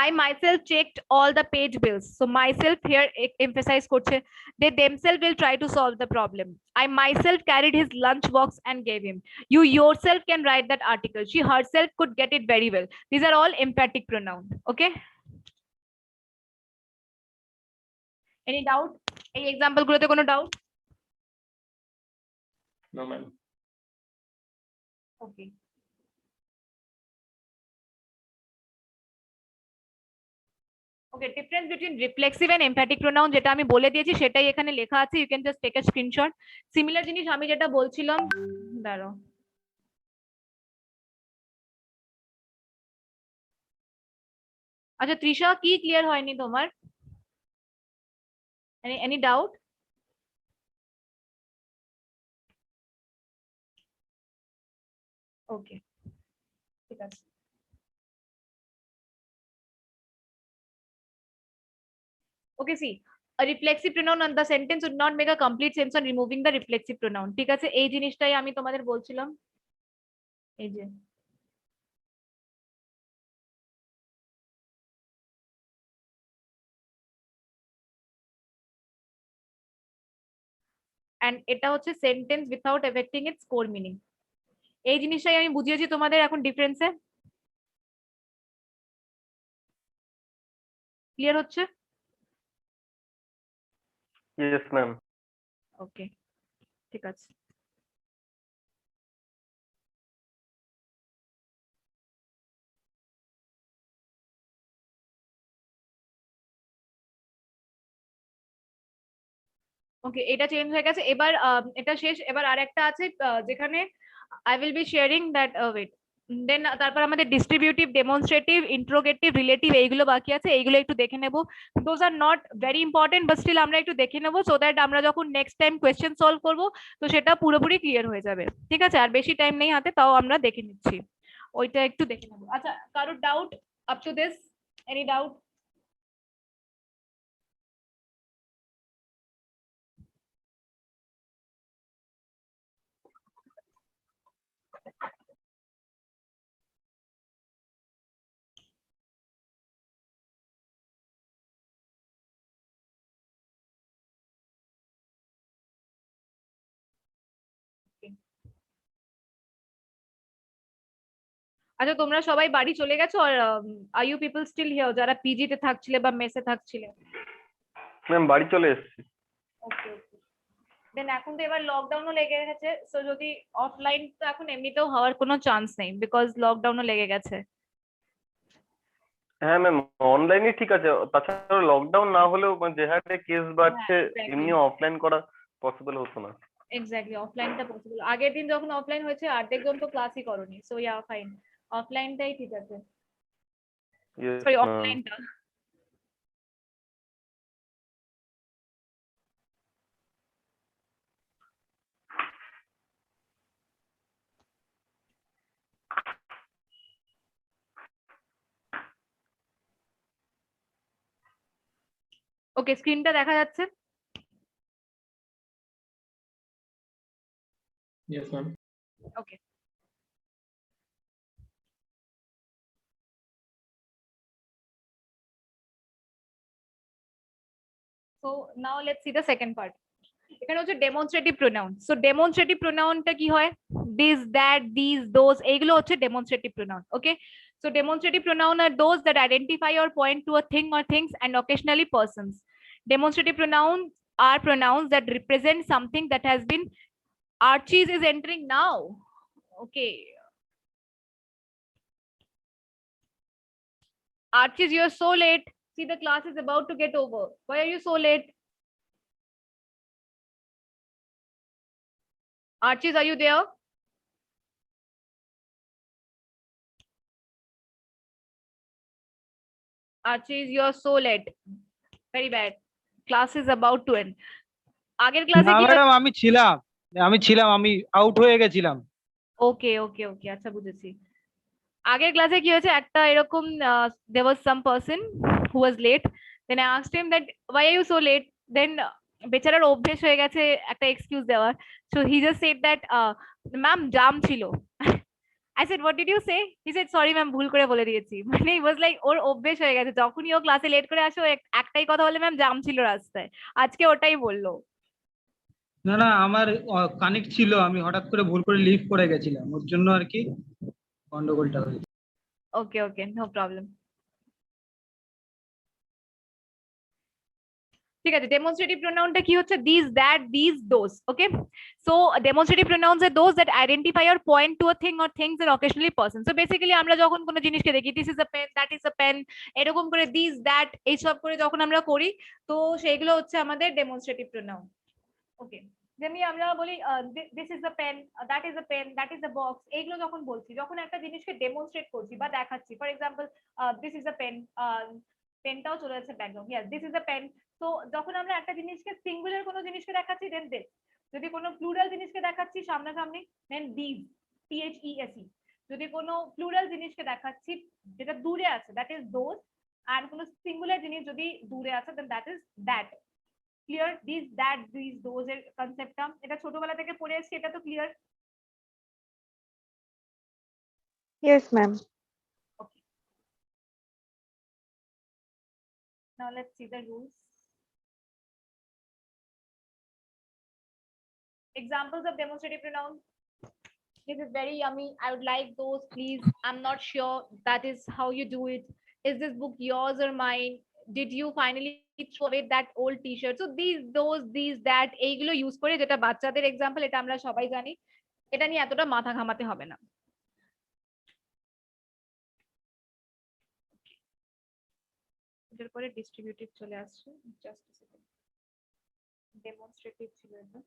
I myself checked all the page bills. So myself here emphasize korche. They themselves will try to solve the problem. I myself carried his lunch box and gave him. You yourself can write that article. She herself could get it very well. These are all emphatic pronoun. Okay. Any doubt? Any example gulote kono doubt? No ma'am. Okay. Okay, difference between reflexive and emphatic pronoun যেটা আমি বলে দিয়েছি সেটাই এখানে লেখা আছে, you can just take a screenshot. Similar জিনিস আমি যেটা বলছিলাম, দাঁড়াও আচ্ছা তৃষা কি ক্লিয়ার হয়নি তোমার? Any doubt? Okay, ঠিক আছে। Okay, see, a reflexive pronoun on the sentence would not make a complete sense on removing the reflexive pronoun. ঠিক আছে, এই জিনিসটাই আমি তোমাদের বলছিলাম। এই যে and এটা হচ্ছে sentence without affecting its core meaning। এই জিনিসটাই আমি বুঝিয়েছি তোমাদের এখন ডিফারেন্সে। ক্লিয়ার হচ্ছে? Yes ma'am. ওকে, ঠিক আছে। ওকে, এটা চেঞ্জ হয়ে গেছে। এবার এটা শেষ। এবার আরেকটা আছে যেখানে I will be sharing that wait, then তারপর আমাদের ডিস্ট্রিবিউটিভ, ডেমনস্ট্রেটিভ, ইন্ট্রোগেটিভ, রিলেটিভ এইগুলো বাকি আছে, এইগুলো একটু দেখে নেব। Those are not very important, but still আমরা একটু দেখে নেব, সো দ্যাট আমরা যখন নেক্সট টাইম কোয়েশ্চেন সলভ করব তো সেটা পুরোপুরি ক্লিয়ার হয়ে যাবে। ঠিক আছে, আর বেশি টাইম নেই হাতে, তাও আমরা দেখে নিচ্ছি, ওইটা একটু দেখে নেব। আচ্ছা, কারোর doubt up to this? Any doubt? আচ্ছা, তোমরা সবাই বাড়ি চলে গেছো? আর are you people still here, যারা পিজিতে থাকছিলে বা মেসে থাকছিলে? ম্যাম বাড়ি চলে এসেছি। ওকে ওকে, দেন এখন তো এবার লকডাউনও লেগে গেছে, সো যদি অফলাইন, তো এখন এমনিতেও হওয়ার কোনো চান্স নেই, বিকজ লকডাউনও লেগে গেছে। হ্যাঁ ম্যাম, অনলাইনে ঠিক আছে, তাছাড়া লকডাউন না হলেও যে হারে কেস বাড়ছে এমনি অফলাইন করা পসিবল হতো না। এক্স্যাক্টলি, অফলাইনটা পসিবল। আগের দিন যখন অফলাইন হয়েছে অর্ধেকজন তো ক্লাসই করনি, সো ইয়া ফাইন, অফলাইনটাই ঠিক আছে, Yes, সরি ma'am. অফলাইনটা। ওকে, স্ক্রিনটা দেখা যাচ্ছে? Yes, ma'am. Okay, so now let's see the second part. এখানে হচ্ছে ডেমনস্ট্রেটিভ প্রোনাউন। সো ডেমনস্ট্রেটিভ প্রোনাউনটা কি হয়? দিস, দ্যাট, দিস, দোজ, এইগুলো হচ্ছে demonstrative pronoun. Okay, so demonstrative pronoun are those that identify or point to a thing or things and occasionally persons. Demonstrative pronouns are pronouns that represent something that has been. Archie's is entering now. Okay, Archie's, you're so late. See, the class is about to get over. Why are you so late? Archie's, are you there? Archie's, you're so late. Very bad. Class is about to end. আগের ক্লাসে কি madam আমি ছিলাম আমি out হয়ে গেছিলাম। ওকে ওকে ওকে, আচ্ছা বুঝেছি। আগের ক্লাসে কি হয়েছে, একটা এরকম there was some person who was late, then I asked him that why are you so late, then বেচারার অভ্যেস হয়ে গেছে একটা এক্সকিউজ দেওয়ার, so he just said that ma'am jam ছিল। I said what did you say? He said sorry ma'am, ভুল করে বলে দিয়েছি। মানে it was like ওর অভ্যেস হয়ে গেছে, যখনই ও ক্লাসে লেট করে আসে ও একটাই কথা বলে, ম্যাম জাম ছিল রাস্তায়। আজকে ওটাই বললো। না না, আমার কানেক্ট ছিল, আমি হঠাৎ করে ভুল করে লিভ করে গেছিলাম, ওর জন্য আর কি গন্ডগোলটা হয়েছে। Okay okay, no problem. ঠিক আছে, ডেমনস্ট্রেটিভ প্রোনাউনটা কি হচ্ছে? This, that, this, those. Okay, so demonstrative pronouns are those that identify or point to a thing or things and occasionally person. So basically আমরা যখন কোনো জিনিসকে দেখি, this is a pen, that is a pen, এরকম করে this, that এইসব করে যখন আমরা করি, তো সেইগুলো হচ্ছে আমাদের ডেমনস্ট্রেটিভ প্রোনাউন। ওকে, যেমনি আমরা বলি this is a pen, that is a pen, that is a box, এইগুলো যখন বলছি, যখন একটা জিনিসকে ডেমনস্ট্রেট করছি বা দেখাচ্ছি, for example this is a pen, পেনটাও চলে যাচ্ছে background, yes this is a pen. তো যখন আমরা একটা জিনিসকে সিঙ্গুলার কোনো জিনিসকে দেখাচ্ছি দেন দিস, যদি কোনো প্লুরাল জিনিসকে দেখাচ্ছি সামনাসামনি দেন দিস, THESE। যদি কোনো প্লুরাল জিনিসকে দেখাচ্ছি যেটা দূরে আছে দ্যাট ইজ দোজ, আর কোনো সিঙ্গুলার জিনিস যদি দূরে আছে then that is that. Clear? This, that, this, those এর কনসেপ্টটা এটা ছোটবেলা থেকে পড়ে এসেছি, এটা তো clear? Yes, ma'am. Now let's see the rules. Examples of demonstrative pronoun. This is very yummy. I would like those, please. I'm not sure that is how you do it. Is this book yours or mine? did you finally throw away that old t-shirt? So these, those, these, that এইগুলো use করে, যেটা বাচ্চাদের example, এটা আমরা সবাই জানি, এটা নিয়ে এতটা মাথা ঘামাতে হবে না। এটার পরে ডিস্ট্রিবিউটিভ চলে আসছে, জাস্ট আ সেকেন্ড, ডেমনস্ট্রেটিভ ছিল এটা।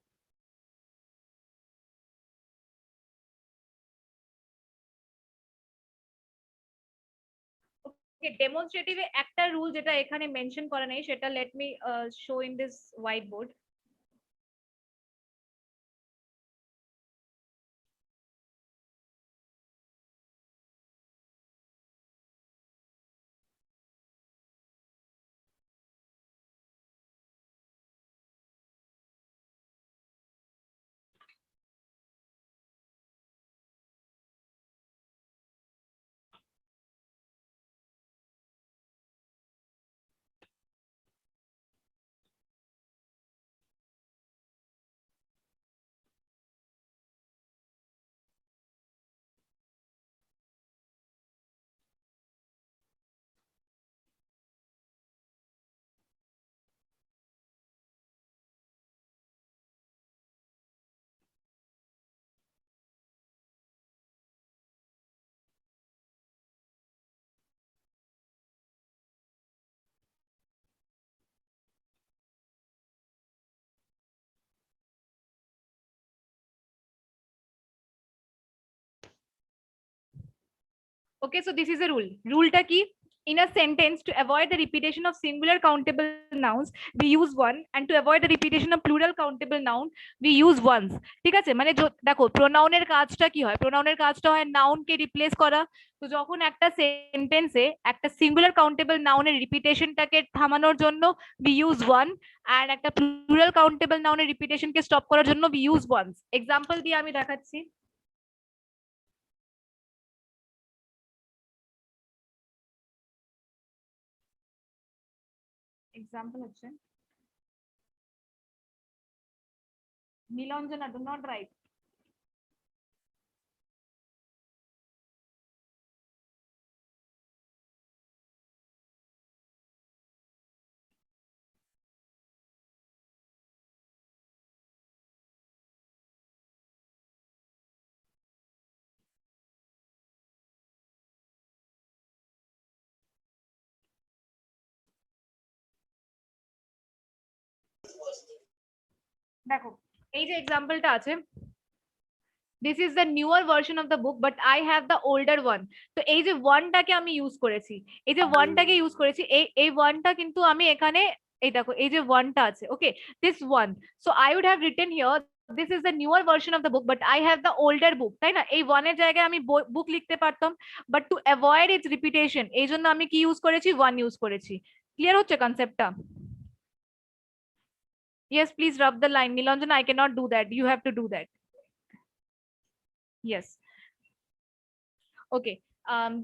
ডেমনস্ট্রেটিভে একটা রুল যেটা এখানে মেনশন করা নেই, সেটা let me show in this white board. Okay, so this is a rule. Rule-টা কি? In a sentence, to avoid the repetition of singular countable nouns, we use one, and to avoid the repetition of plural countable noun, we use ones. ঠিক আছে, মানে দেখো প্রোনাউনের কাজটা কি হয়, প্রোনাউনের কাজটা হয় নাউনকে রিপ্লেস করা। তো যখন একটা সেন্টেন্সে একটা সিঙ্গুলার কাউন্টেবল নাউনের রিপিটেশনটাকে থামানোর জন্য we use one, and একটা প্লুরাল কাউন্টেবল নাউনের রিপিটেশনকে স্টপ করার জন্য we use ones. এক্সাম্পল দিয়ে আমি দেখাচ্ছি। এক্সাম্পল হচ্ছে নীলাঞ্জনা, ডু নট রাইট। দেখো এই যে এক্সাম্পলটা আছে, this is the newer version of the book but I have the older one. তো এই যে ওয়ানটাকে আমি ইউজ করেছি, এই যে ওয়ানটাকে ইউজ করেছি, এই ওয়ানটা কিন্তু আমি এখানে, এই দেখো এই যে ওয়ানটা আছে, ওকে, this one, so I would have written here this is the newer version of the book but I have the older book, তাই না? এই ওয়ানের জায়গায় আমি বুক লিখতে পারতাম, but to avoid it's repetition এই জন্য আমি কি ইউজ করেছি, ওয়ান ইউজ করেছি। ক্লিয়ার হচ্ছে কনসেপ্টটা? Yes, please rub the line. Nilanjana, I cannot do that. You have to do that. Yes. Okay.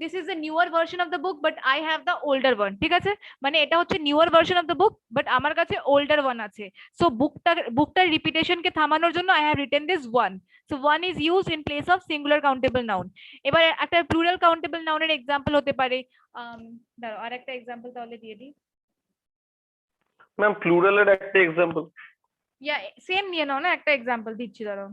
This is the newer version of the book, but I have the older one. ঠিক আছে, মানে এটা হচ্ছে newer version of the book, but আমার কাছে older one আছে। So bookটার repetition কে থামানোর জন্য I have written this one. So one is used in place of singular countable noun. এবার একটা plural countable noun এর example হতে পারে, দাঁড়াও আর একটা example তাহলে দিয়ে দিই। ম্যাম প্লুরালের একটা এক্সাম্পল। ইয়া সেম নিয়ে নাও না, একটা এক্সাম্পল দিচ্ছি দাঁড়াও।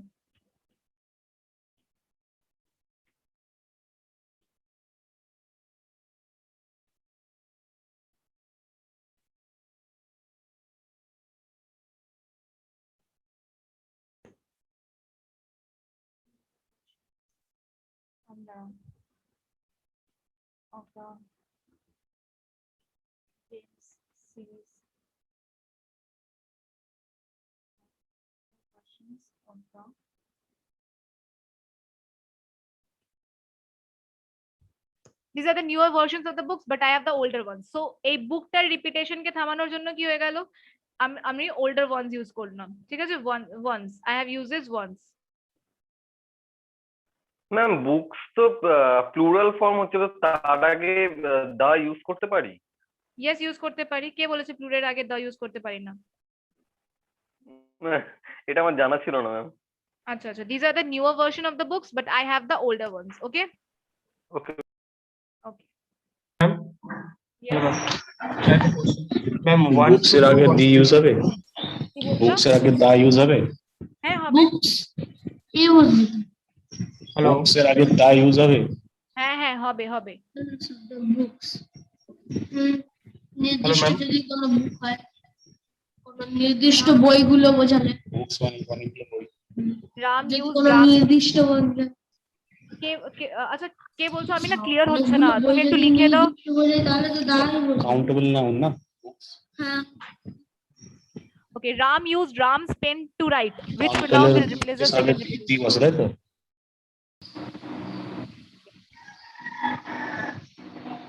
Of the games series questions of the these are the newer versions of the books but I have the older ones. So এই বুকটার রিপিটেশন কে থামানোর জন্য কি হয়ে গেল, আমি older ones ইউজ করলাম। ঠিক আছে, once I have used this once. Ma'am books তো প্লুরাল ফর্ম হচ্ছে, তো তার আগে দা ইউজ করতে পারি? ইয়েস, ইউজ করতে পারি। কে বলেছে প্লুরালের আগে দা ইউজ করতে পারি না? এটা আমার জানা ছিল না ম্যাম। আচ্ছা আচ্ছা, these are the newer version of the books but I have the older ones. Okay. Okay. Okay. Yes. Ma'am one books এর আগে দি ইউজ হবে? কি বলছো? বুকস এর আগে দা ইউজ হবে? হ্যাঁ হবে। বুকস ইউজ হ্যালো বুকস এর আগে দা ইউজ হবে? হ্যাঁ হ্যাঁ হবে হবে। বুকস নির্দিষ্ট ma'am? যদি কোনো বুক হয়, কোনো নির্দিষ্ট বইগুলো বোঝালে, বুকস মানে অনেকগুলো বই। রাম যদি ইউজ কোনো রাম। নির্দিষ্ট বইগুলো আচ্ছা কে বলছো? আমি না ক্লিয়ার হচ্ছে না, তুমি একটু লিখে দাও। বোঝায় তাহলে তো দাই বোঝায়। কাউন্টেবল নাউন না? হ্যাঁ Okay, Ram used Ram's pen to write. Which pronoun will replace the second? দি বসে তাই তো?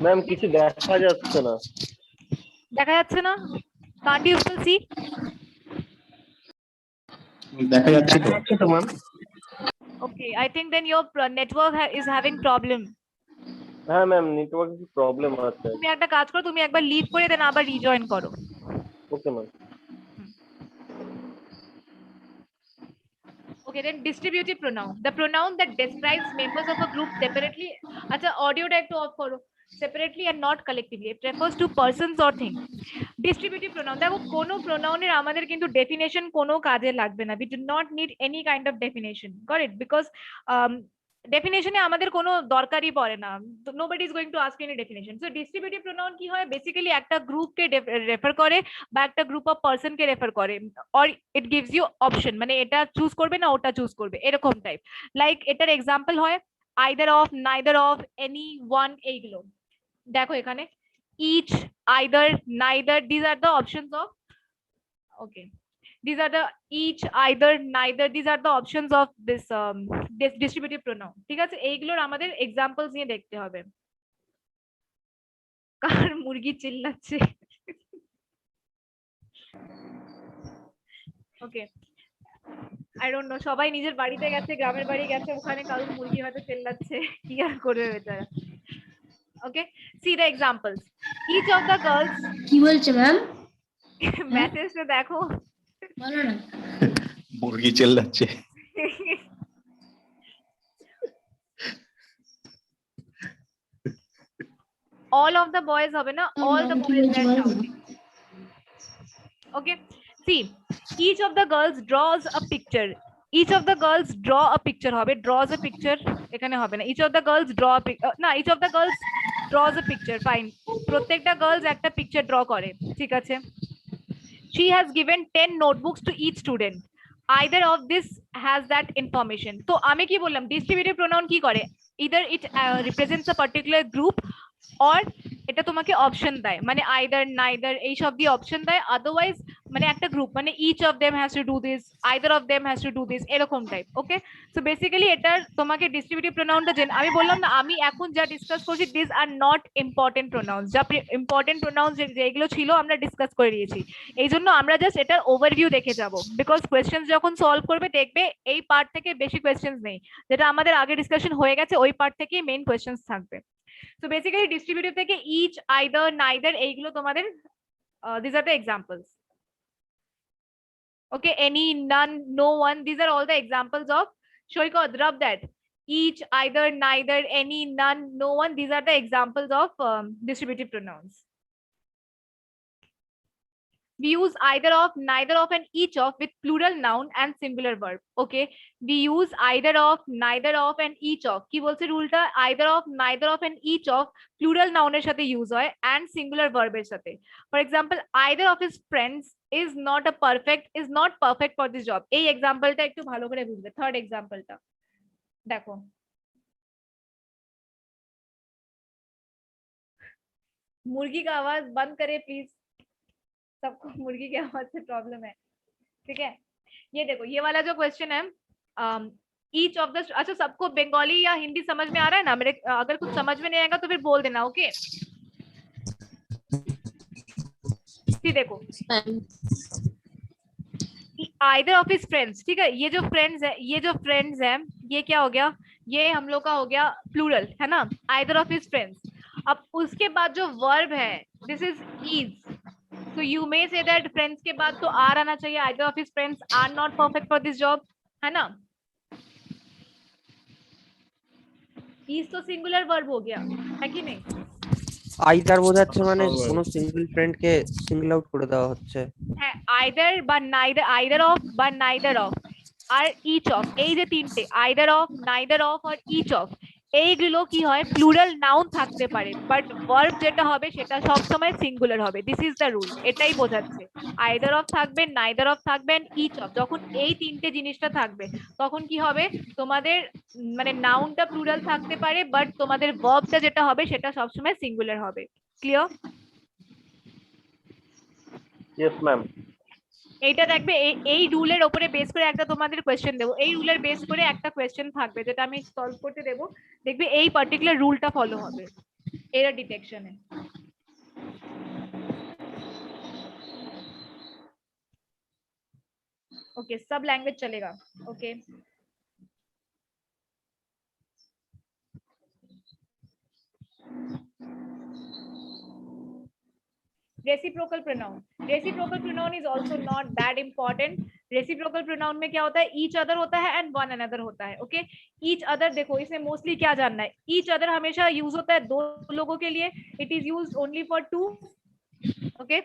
ম্যাম কিছু দেখা যাচ্ছে না। দেখা যাচ্ছে না? Can't you still see? দেখা যাচ্ছে তো ma'am. Okay, I think then your network is having problem. হ্যাঁ ম্যাম নেটওয়ার্ক কিছু প্রবলেম আছে। তুমি একটা কাজ করো, তুমি একবার লিভ করে দেন আবার রিজয়েন করো। Okay ma'am. Okay, then distributive pronoun. The pronoun that describes members of a group separately. আচ্ছা অডিওটা একটু অফ করো। Separately and not collectively. It refers to persons or things. Distributive pronoun. দেখো কোনো প্রোনাউনের আমাদের কিন্তু ডেফিনেশন কোনো কাজে লাগবে না। We do not need any kind of definition. Got it? Because ডেফিনেশনে আমাদের কোনো দরকারই পড়ে না। Nobody is going to ask any definition. So distributive pronoun কি হয়? বেসিক্যালি একটা গ্রুপকে রেফার করে বা একটা গ্রুপ অফ পারসনকে রেফার করে, or it gives you option, মানে এটা চুজ করবে না ওটা চুজ করবে এরকম টাইপ। লাইক এটার এক্সাম্পল হয় either of, neither of, any, one, এইগুলো। দেখো এখানে each, either, neither, these are the options of, okay, these are the each, either, neither, these are the options of this distributive pronoun। ঠিক আছে, এইগুলোর আমাদের examples নিয়ে দেখতে হবে। কার মুরগি চিল্লাচ্ছে? ওকে, আই ডোন্ট নো, সবাই নিজের বাড়িতে গেছে, গ্রামের বাড়ি গেছে, ওখানে কারোর মুরগি হয়তো চিল্লাচ্ছে, কি আর করবে বেচারা। Okay, see the examples. Each of the girls, কি বলছে ম্যাম? মেসেজটা দেখো। বলো না। মুরগি চেল্লাচ্ছে। all of the boys হবে না, all the boys were shouting. Okay, see, each of the girls draws a picture. Each of the girls draw a picture হবে, draws a picture এখানে হবে না। each of the girls draw a না, each of the girls draws a picture, fine, প্রত্যেকটা girls একটা picture draw করে, ঠিক আছে। she has given 10 notebooks to each student. either of this has that information. তো আমি কি বললাম, ডিস্ট্রিবিউটিভ প্রোনাউন কি করে, either it represents a particular group or এটা তোমাকে অপশন দেয়, মানে আইদার নাইদার এই সব দিয়ে অপশন দেয়, আদারওয়াইজ মানে একটা গ্রুপ, মানে each of them has to do this, either of them has to do this, এরকম টাইপ। ওকে, সো বেসিক্যালি এটার তোমাকে ডিস্ট্রিবিউটিভ প্রোনাউনটা আমি বললাম না, আমি এখন যা ডিসকাস করছি this are not important pronounce. যা ইম্পর্টেন্ট প্রোনাউন্স যেগুলো ছিল আমরা ডিসকাস করে দিয়েছি, এই জন্য আমরা জাস্ট এটার ওভারভিউ দেখে যাব, বিকজ কোয়েশ্চেন যখন সলভ করবে দেখবে এই পার্ট থেকে বেশি কোয়েশ্চেন নেই, যেটা আমাদের আগে ডিসকাশন হয়ে গেছে ওই পার্ট থেকেই মেইন কোয়েশ্চেন থাকবে। So basically distributive থেকে each, either, neither এইগুলো তোমাদের these are the examples. Okay, any, none, no one, these are all the examples of, Shoykot, rub that, each, either, neither, any, none, no one, these are the examples of distributive pronouns. We use either of, neither of, and each of with plural noun and singular verb. Okay, we use either of, neither of, and each of. কি বলছে রুলটা, either of, neither of, and each of plural noun এর সাথে use হয় and singular verb এর সাথে। For example, either of his friends is not perfect for this job. এই এক্সাম্পলটা একটু ভালো করে বুঝবে। থার্ড এক্সাম্পলটা দেখো, मुर्गी का आवाज बंद करे प्लीज, सबको मुर्गी की आवाज से प्रॉब्लम है, ठीक है। ये देखो, ये वाला जो क्वेश्चन है, ईच ऑफ द, अच्छा सबको बंगाली या हिंदी समझ में आ रहा है ना? मेरे अगर कुछ समझ में नहीं आएगा तो फिर बोल देना, ओके। देखो, either of his friends, ठीक है, ये जो फ्रेंड्स है, ये क्या हो गया, ये हम लोग का हो गया प्लूरल, है ना, either of his friends। अब उसके बाद जो वर्ब है, this is so you may say that friends के बाद तो are आना चाहिए, either of his friends are not perfect for this job, है ना। is तो सिंगुलर वर्ब हो गया, है कि नहीं? আইদার বোঝাচ্ছে মানে কোনো সিঙ্গেল ফ্রেন্ডকে সিঙ্গল আউট করে দেওয়া হচ্ছে। হ্যাঁ, আইদার বা আইদার অফ বা নাইদার অফ আর ইচ অফ, এই যে তিনটে আইদার অফ, নাইদার অফ আর ইচ অফ, এইগুলো কি হয় প্লুরাল নাউন থাকতে পারে, বাট ভার্ব যেটা হবে সেটা সব সময় সিঙ্গুলার হবে। দিস ইজ দ্য রুল, এটাই বোঝাচ্ছে। আইদার অফ থাকবে, নাইদার অফ থাকবে, ইচ অফ, যখন এই তিনটে জিনিসটা থাকবে তখন কি হবে তোমাদের মানে নাউনটা প্লুরাল থাকতে পারে, বাট তোমাদের ভার্বটা যেটা হবে সেটা সবসময় সিঙ্গুলার হবে। ক্লিয়ার? Yes ma'am. এইটা দেখবে এই রুলের উপরে বেস করে একটা তোমাদের কোয়েশ্চেন দেবো, এই রুলের বেস করে একটা কোয়েশ্চেন থাকবে যেটা আমি সলভ করতে দেবো, দেখবে এই পার্টিকুলার রুলটা ফলো হবে এরর ডিটেকশনে। ओके, सब लैंग्वेज चलेगा। Okay, reciprocal pronoun. Reciprocal pronoun is also not that important. Reciprocal pronoun में क्या होता है, ईच अदर होता है एंड वन अनदर होता है। ओके, ईच अदर देखो इसमें मोस्टली क्या जानना है, ईच अदर हमेशा यूज होता है दो लोगों के लिए, it is used only for two. Okay,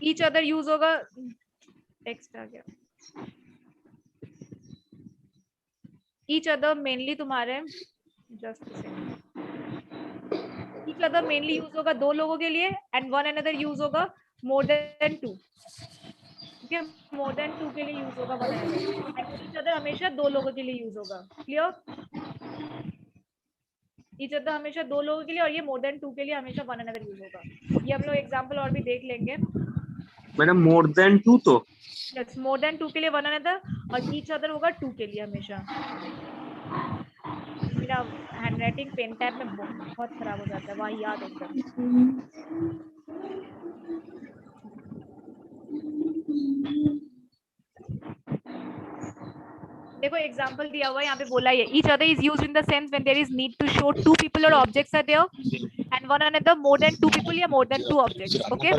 each other use होगा, टेक्स्ट आ गया, ईच अदर मेनली तुम्हारे just each other mainly use होगा दो लोगों के लिए एंड वन अनदर यूज होगा मोर देन टू। ठीक है, मोर देन टू के लिए यूज होगा one another, and each other हमेशा दो लोगों के लिए यूज होगा। क्लियर? ईच अदर हमेशा दो लोगों के लिए और ये मोर देन टू के लिए हमेशा वन अनदर यूज होगा। ये हम लोग एग्जांपल और भी देख लेंगे। मैडम मोर देन टू तो यस, मोर देन टू के लिए वन अनदर और ईच अदर होगा टू के लिए हमेशा। मेरा हैंडराइटिंग पेन टैब में बहुत खराब हो जाता है, वहाँ याद एकदम। देखो एग्जांपल दिया हुआ है यहाँ पे, बोला है each other is used in the sense when there is need to show two people or objects are there and one another more than two people या more than two objects. Okay,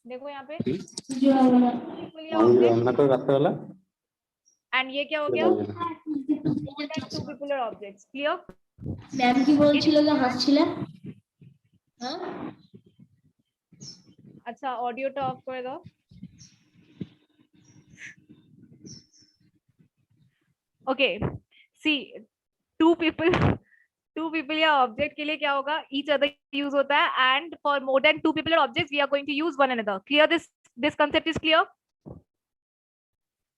देखो यहाँ पे and ये क्या हो गया, more than two people or objects. Clear? Ma'am की बोलছিল যে হাসছিলে? हाँ? अच्छा, ऑडियोটা অফ করে দাও। ओके, सी two people या ऑब्जेक्ट के लिए क्या होगा, each other यूज होता है and for more than two people or objects we are going to use one another. Clear? This concept is clear?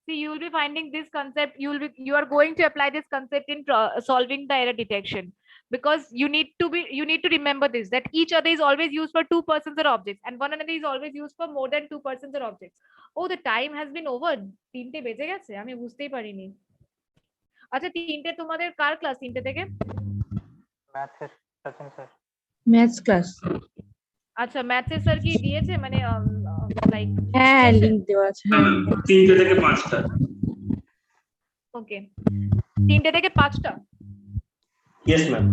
See, you will be finding this concept, you are going to apply this concept in solving the error detection, because you need to remember this, that each other is always used for two persons or objects and one another is always used for more than two persons or objects. Oh, the time has been over, 3টে বেজে গেছে, আমি বুঝতেই পারিনি। আচ্ছা, 3টে তোমাদের কার class 3টে থেকে? ম্যাথের সচিন স্যার। Maths class. আচ্ছা, ম্যাথের স্যার কি দিয়েছে মানে লাইক? হ্যাঁ, লিংক দেওয়া আছে। 3টে থেকে 5টা। ওকে, 3টে থেকে 5টা। Yes ma'am.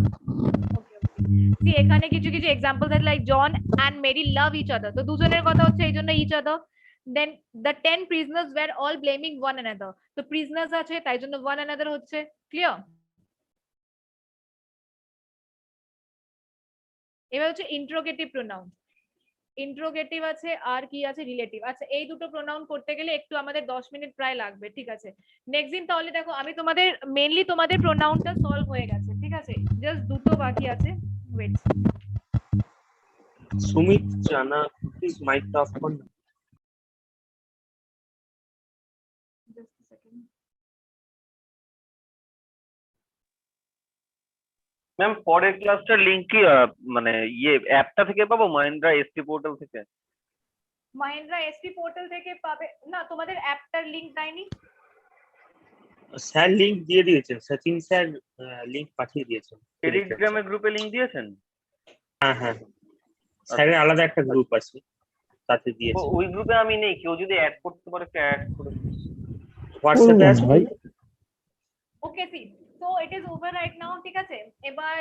See, এখানে কিছু কিছু एग्जांपल আছে like John and Mary love each other, তো দুজনের কথা হচ্ছে এইজন্য each other. Then the 10 prisoners were all blaming one another, তো prisoners আছে তাই জন্য one another হচ্ছে। ক্লিয়ার? এবার হচ্ছে ইন্ট্রোগেটিভ প্রোনাউন। ইন্ট্রোগেটিভ আছে আর কি আছে, রিলেটিভ। আচ্ছা, এই দুটো প্রোনাউন করতে গেলে একটু আমাদের 10 মিনিট প্রায় লাগবে। ঠিক আছে, নেক্সট দিন তাহলে দেখো আমি তোমাদের মেইনলি তোমাদের প্রোনাউনটা সলভ হয়ে গেছে। ঠিক আছে, জাস্ট দুটো বাকি আছে। ওয়েট, সুমিত জানা প্লিজ মাইক অফ করুন। জাস্ট আ সেকেন্ড। ম্যাম পরের ক্লাসটার লিংক কি মানে ইয়ে অ্যাপটা থেকে পাবো, মহিন্দ্রা এসটি পোর্টাল থেকে? মহিন্দ্রা এসপি পোর্টাল থেকে পাবে না, তোমাদের অ্যাপটার লিংক দেয়নি? স্যার লিংক দিয়ে দিয়েছেন, সচিন স্যার লিংক পাঠিয়ে দিয়েছেন। টেলিগ্রামের গ্রুপে লিংক দিয়েছেন? হ্যাঁ হ্যাঁ, স্যারের আলাদা একটা গ্রুপ আছে, তাতে দিয়েছে। ওই গ্রুপে আমি নেই, কেউ যদি অ্যাড করতে পারে অ্যাড করে হোয়াটসঅ্যাপে আছে ভাই। Okay, see so it is over right now. ঠিক আছে, এবার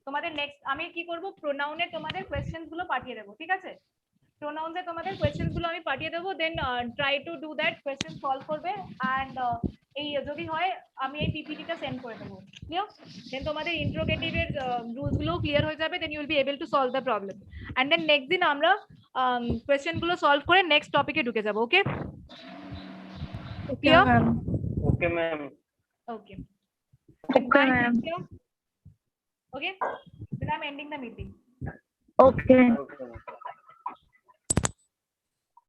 তোমাদের নেক্সট আমি কি করব, প্রোনাউনে তোমাদের কোশ্চেনস গুলো পাঠিয়ে দেবো। ঠিক আছে, প্রোনাউন্সে তোমাদের কোশ্চেনস গুলো আমি পাঠিয়ে দেবো, then try to do that, question solve করবে এন্ড এই যদি হয় আমি এই পিপিটিটা সেন্ড করে দেবো ক্লিয়ার দেন তোমাদের ইন্টারোগেটিভ এর রুলস গুলো ক্লিয়ার হয়ে যাবে then you will be able to solve the problem and then next দিন আমরা কোশ্চেন গুলো সলভ করে নেক্সট টপিকে ঢুকে যাব okay clear okay ma'am okay okay ma'am. Okay then I'm ending the meeting Okay. Okay ma'am